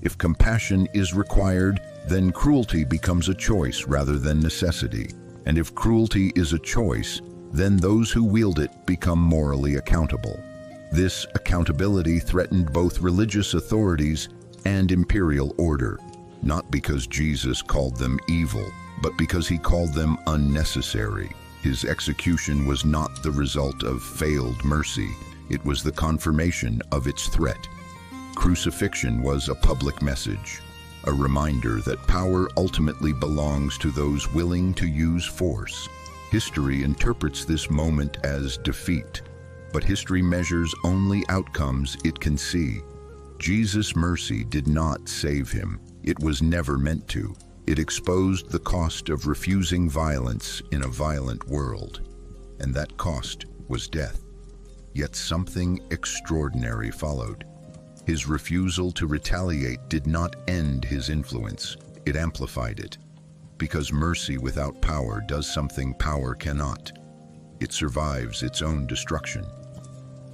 If compassion is required, then cruelty becomes a choice rather than necessity. And if cruelty is a choice, then those who wield it become morally accountable. This accountability threatened both religious authorities and imperial order, not because Jesus called them evil, but because he called them unnecessary. His execution was not the result of failed mercy, it was the confirmation of its threat. Crucifixion was a public message, a reminder that power ultimately belongs to those willing to use force. History interprets this moment as defeat, but history measures only outcomes it can see. Jesus' mercy did not save him. It was never meant to. It exposed the cost of refusing violence in a violent world, and that cost was death. Yet something extraordinary followed. His refusal to retaliate did not end his influence, it amplified it. Because mercy without power does something power cannot. It survives its own destruction.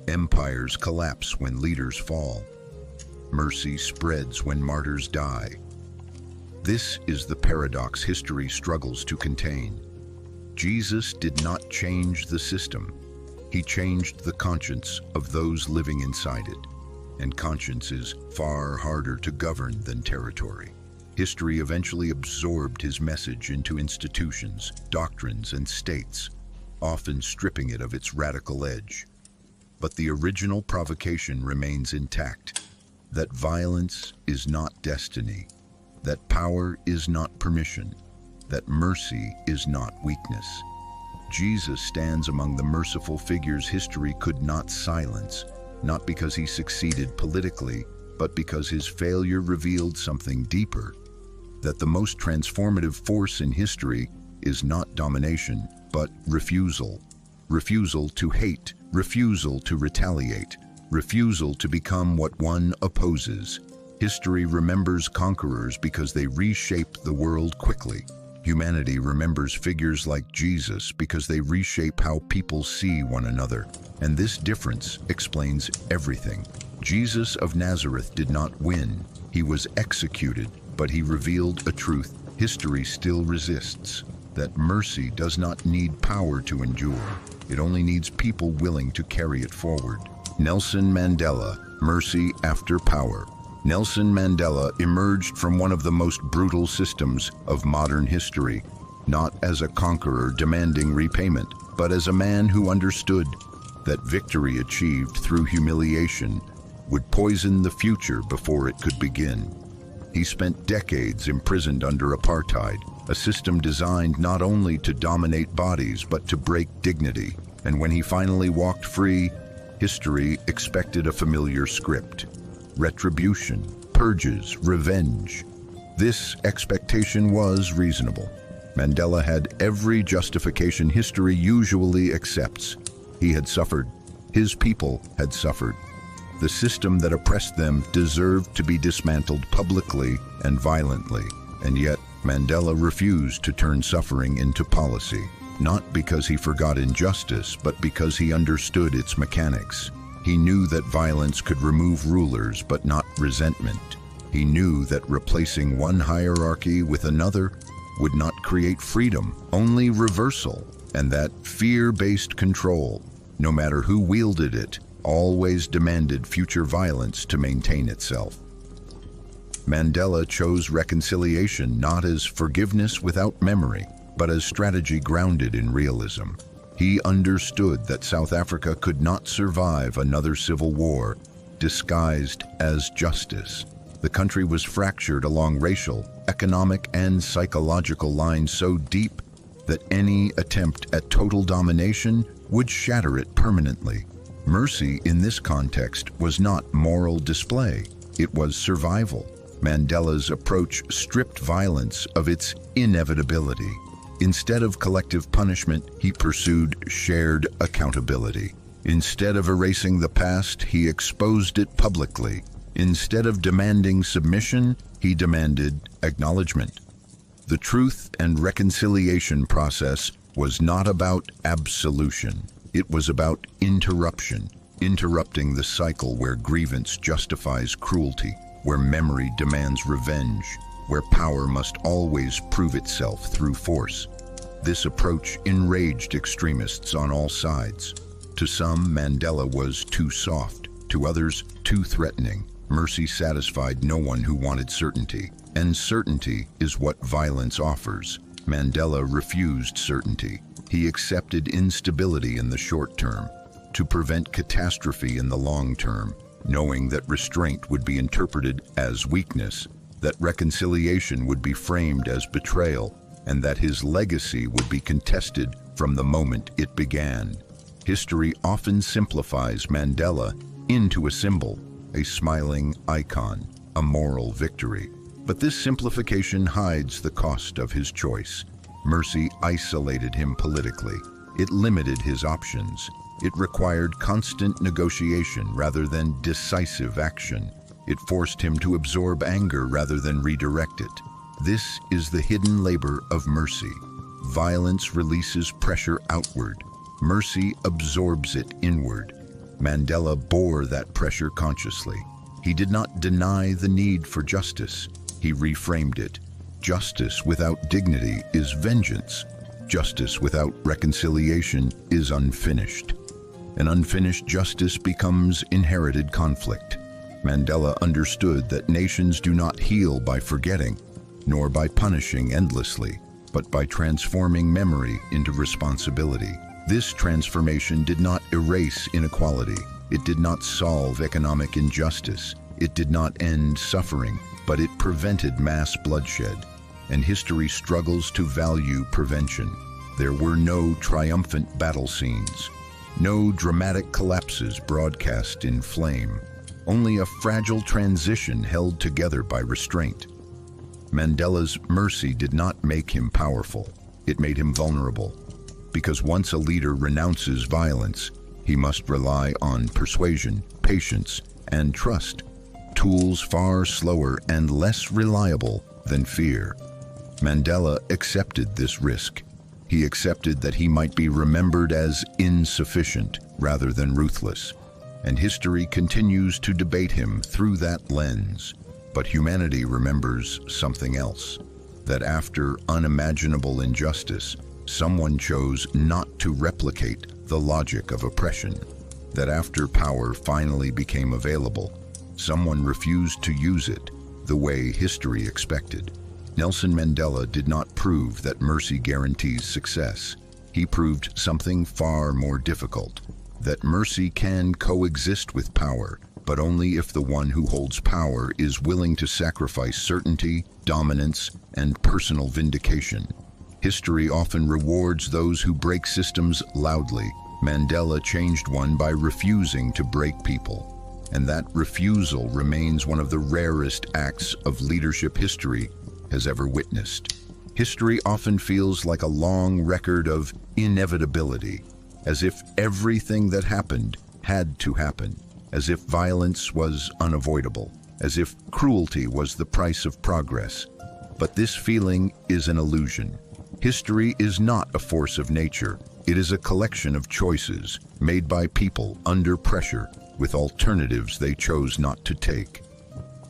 Empires collapse when leaders fall. Mercy spreads when martyrs die. This is the paradox history struggles to contain. Jesus did not change the system. He changed the conscience of those living inside it. And conscience is far harder to govern than territory. History eventually absorbed his message into institutions, doctrines, and states, often stripping it of its radical edge. But the original provocation remains intact. that violence is not destiny, that power is not permission, that mercy is not weakness. Jesus stands among the merciful figures history could not silence, not because he succeeded politically, but because his failure revealed something deeper, that the most transformative force in history is not domination, but refusal. Refusal to hate, refusal to retaliate, refusal to become what one opposes. History remembers conquerors because they reshape the world quickly. Humanity remembers figures like Jesus because they reshape how people see one another. And this difference explains everything. Jesus of Nazareth did not win. He was executed, but he revealed a truth history still resists, that mercy does not need power to endure. It only needs people willing to carry it forward. Nelson Mandela, mercy after power. Nelson Mandela emerged from one of the most brutal systems of modern history, not as a conqueror demanding repayment, but as a man who understood that victory achieved through humiliation would poison the future before it could begin. He spent decades imprisoned under apartheid, a system designed not only to dominate bodies but to break dignity. And when he finally walked free, history expected a familiar script. Retribution, purges, revenge. This expectation was reasonable. Mandela had every justification history usually accepts. He had suffered. His people had suffered. The system that oppressed them deserved to be dismantled publicly and violently. And yet, Mandela refused to turn suffering into policy, not because he forgot injustice, but because he understood its mechanics. He knew that violence could remove rulers, but not resentment. He knew that replacing one hierarchy with another would not create freedom, only reversal, and that fear-based control, no matter who wielded it, always demanded future violence to maintain itself. Mandela chose reconciliation not as forgiveness without memory, but as strategy grounded in realism. He understood that South Africa could not survive another civil war disguised as justice. The country was fractured along racial, economic, and psychological lines so deep that any attempt at total domination would shatter it permanently. Mercy in this context was not moral display, it was survival. Mandela's approach stripped violence of its inevitability. Instead of collective punishment, he pursued shared accountability. Instead of erasing the past, he exposed it publicly. Instead of demanding submission, he demanded acknowledgement. The truth and reconciliation process was not about absolution. It was about interruption, interrupting the cycle where grievance justifies cruelty, where memory demands revenge, where power must always prove itself through force. This approach enraged extremists on all sides. To some, Mandela was too soft. To others, too threatening. Mercy satisfied no one who wanted certainty. And certainty is what violence offers. Mandela refused certainty. He accepted instability in the short term to prevent catastrophe in the long term, knowing that restraint would be interpreted as weakness, that reconciliation would be framed as betrayal, and that his legacy would be contested from the moment it began. History often simplifies Mandela into a symbol, a smiling icon, a moral victory. But this simplification hides the cost of his choice. Mercy isolated him politically. It limited his options. It required constant negotiation rather than decisive action. It forced him to absorb anger rather than redirect it. This is the hidden labor of mercy. Violence releases pressure outward. Mercy absorbs it inward. Mandela bore that pressure consciously. He did not deny the need for justice. He reframed it. Justice without dignity is vengeance. Justice without reconciliation is unfinished. An unfinished justice becomes inherited conflict. Mandela understood that nations do not heal by forgetting, nor by punishing endlessly, but by transforming memory into responsibility. This transformation did not erase inequality. It did not solve economic injustice. It did not end suffering, but it prevented mass bloodshed, and history struggles to value prevention. There were no triumphant battle scenes, no dramatic collapses broadcast in flame, only a fragile transition held together by restraint. Mandela's mercy did not make him powerful, it made him vulnerable. Because once a leader renounces violence, he must rely on persuasion, patience, and trust, tools far slower and less reliable than fear. Mandela accepted this risk. He accepted that he might be remembered as insufficient rather than ruthless. And history continues to debate him through that lens. But humanity remembers something else, that after unimaginable injustice, someone chose not to replicate the logic of oppression, that after power finally became available, someone refused to use it the way history expected. Nelson Mandela did not prove that mercy guarantees success. He proved something far more difficult, that mercy can coexist with power, but only if the one who holds power is willing to sacrifice certainty, dominance, and personal vindication. History often rewards those who break systems loudly. Mandela changed one by refusing to break people, and that refusal remains one of the rarest acts of leadership history has ever witnessed. History often feels like a long record of inevitability, as if everything that happened had to happen, as if violence was unavoidable, as if cruelty was the price of progress. But this feeling is an illusion. History is not a force of nature. It is a collection of choices made by people under pressure with alternatives they chose not to take.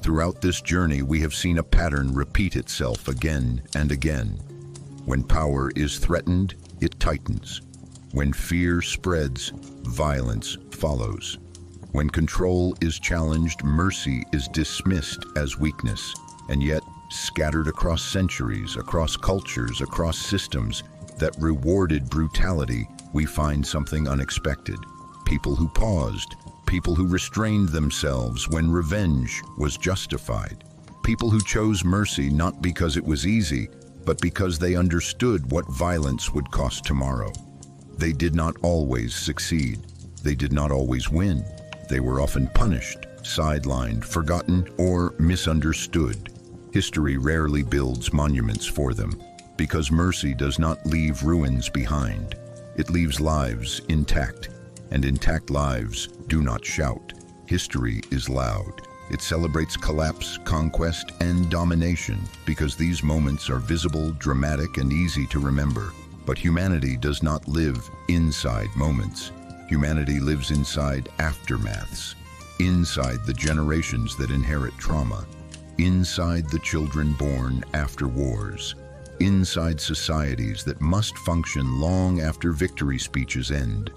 Throughout this journey, we have seen a pattern repeat itself again and again. When power is threatened, it tightens. When fear spreads, violence follows. When control is challenged, mercy is dismissed as weakness. And yet, scattered across centuries, across cultures, across systems that rewarded brutality, we find something unexpected. People who paused, people who restrained themselves when revenge was justified. People who chose mercy not because it was easy, but because they understood what violence would cost tomorrow. They did not always succeed. They did not always win. They were often punished, sidelined, forgotten, or misunderstood. History rarely builds monuments for them, because mercy does not leave ruins behind. It leaves lives intact, and intact lives do not shout. History is loud. It celebrates collapse, conquest, and domination, because these moments are visible, dramatic, and easy to remember. But humanity does not live inside moments. Humanity lives inside aftermaths, inside the generations that inherit trauma, inside the children born after wars, inside societies that must function long after victory speeches end.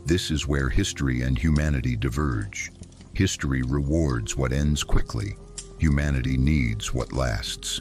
This is where history and humanity diverge. History rewards what ends quickly. Humanity needs what lasts.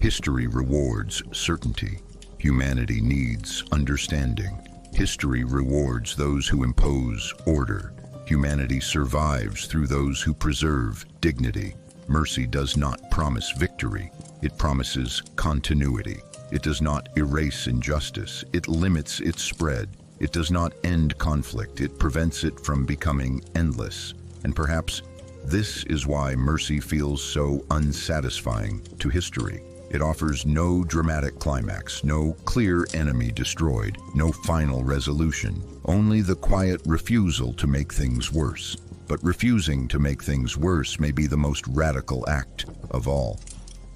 History rewards certainty. Humanity needs understanding. History rewards those who impose order. Humanity survives through those who preserve dignity. Mercy does not promise victory. It promises continuity. It does not erase injustice. It limits its spread. It does not end conflict. It prevents it from becoming endless. And perhaps this is why mercy feels so unsatisfying to history. It offers no dramatic climax, no clear enemy destroyed, no final resolution, only the quiet refusal to make things worse. But refusing to make things worse may be the most radical act of all,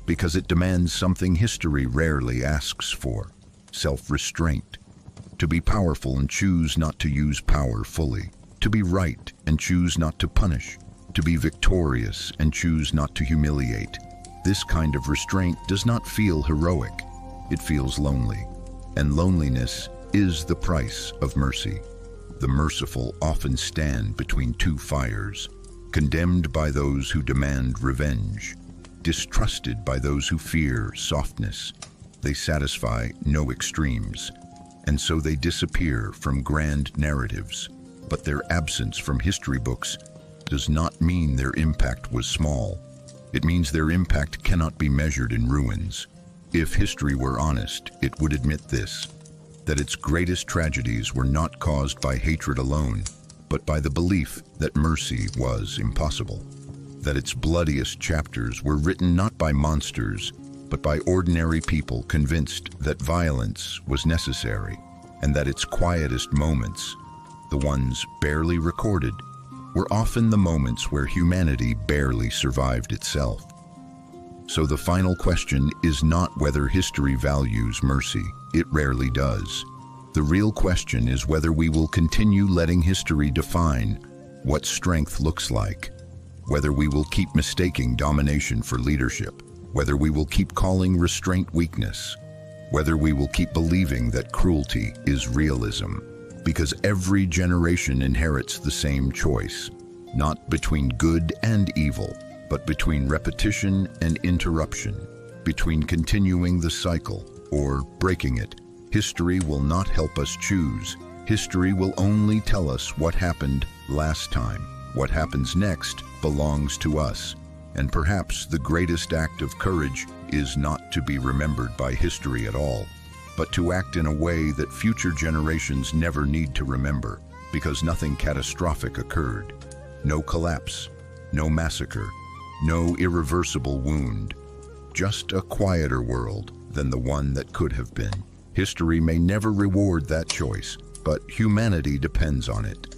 because it demands something history rarely asks for: self-restraint. To be powerful and choose not to use power fully. To be right and choose not to punish. To be victorious and choose not to humiliate. This kind of restraint does not feel heroic. It feels lonely. And loneliness is the price of mercy. The merciful often stand between two fires, condemned by those who demand revenge, distrusted by those who fear softness. They satisfy no extremes, and so they disappear from grand narratives. But their absence from history books does not mean their impact was small. It means their impact cannot be measured in ruins. If history were honest, it would admit this, that its greatest tragedies were not caused by hatred alone, but by the belief that mercy was impossible. That its bloodiest chapters were written not by monsters, but by ordinary people convinced that violence was necessary, and that its quietest moments, the ones barely recorded, were often the moments where humanity barely survived itself. So the final question is not whether history values mercy. It rarely does. The real question is whether we will continue letting history define what strength looks like, whether we will keep mistaking domination for leadership, whether we will keep calling restraint weakness, whether we will keep believing that cruelty is realism. Because every generation inherits the same choice, not between good and evil, but between repetition and interruption, between continuing the cycle or breaking it. History will not help us choose. History will only tell us what happened last time. What happens next belongs to us. And perhaps the greatest act of courage is not to be remembered by history at all, but to act in a way that future generations never need to remember, because nothing catastrophic occurred. No collapse, no massacre, no irreversible wound. Just a quieter world than the one that could have been. History may never reward that choice, but humanity depends on it.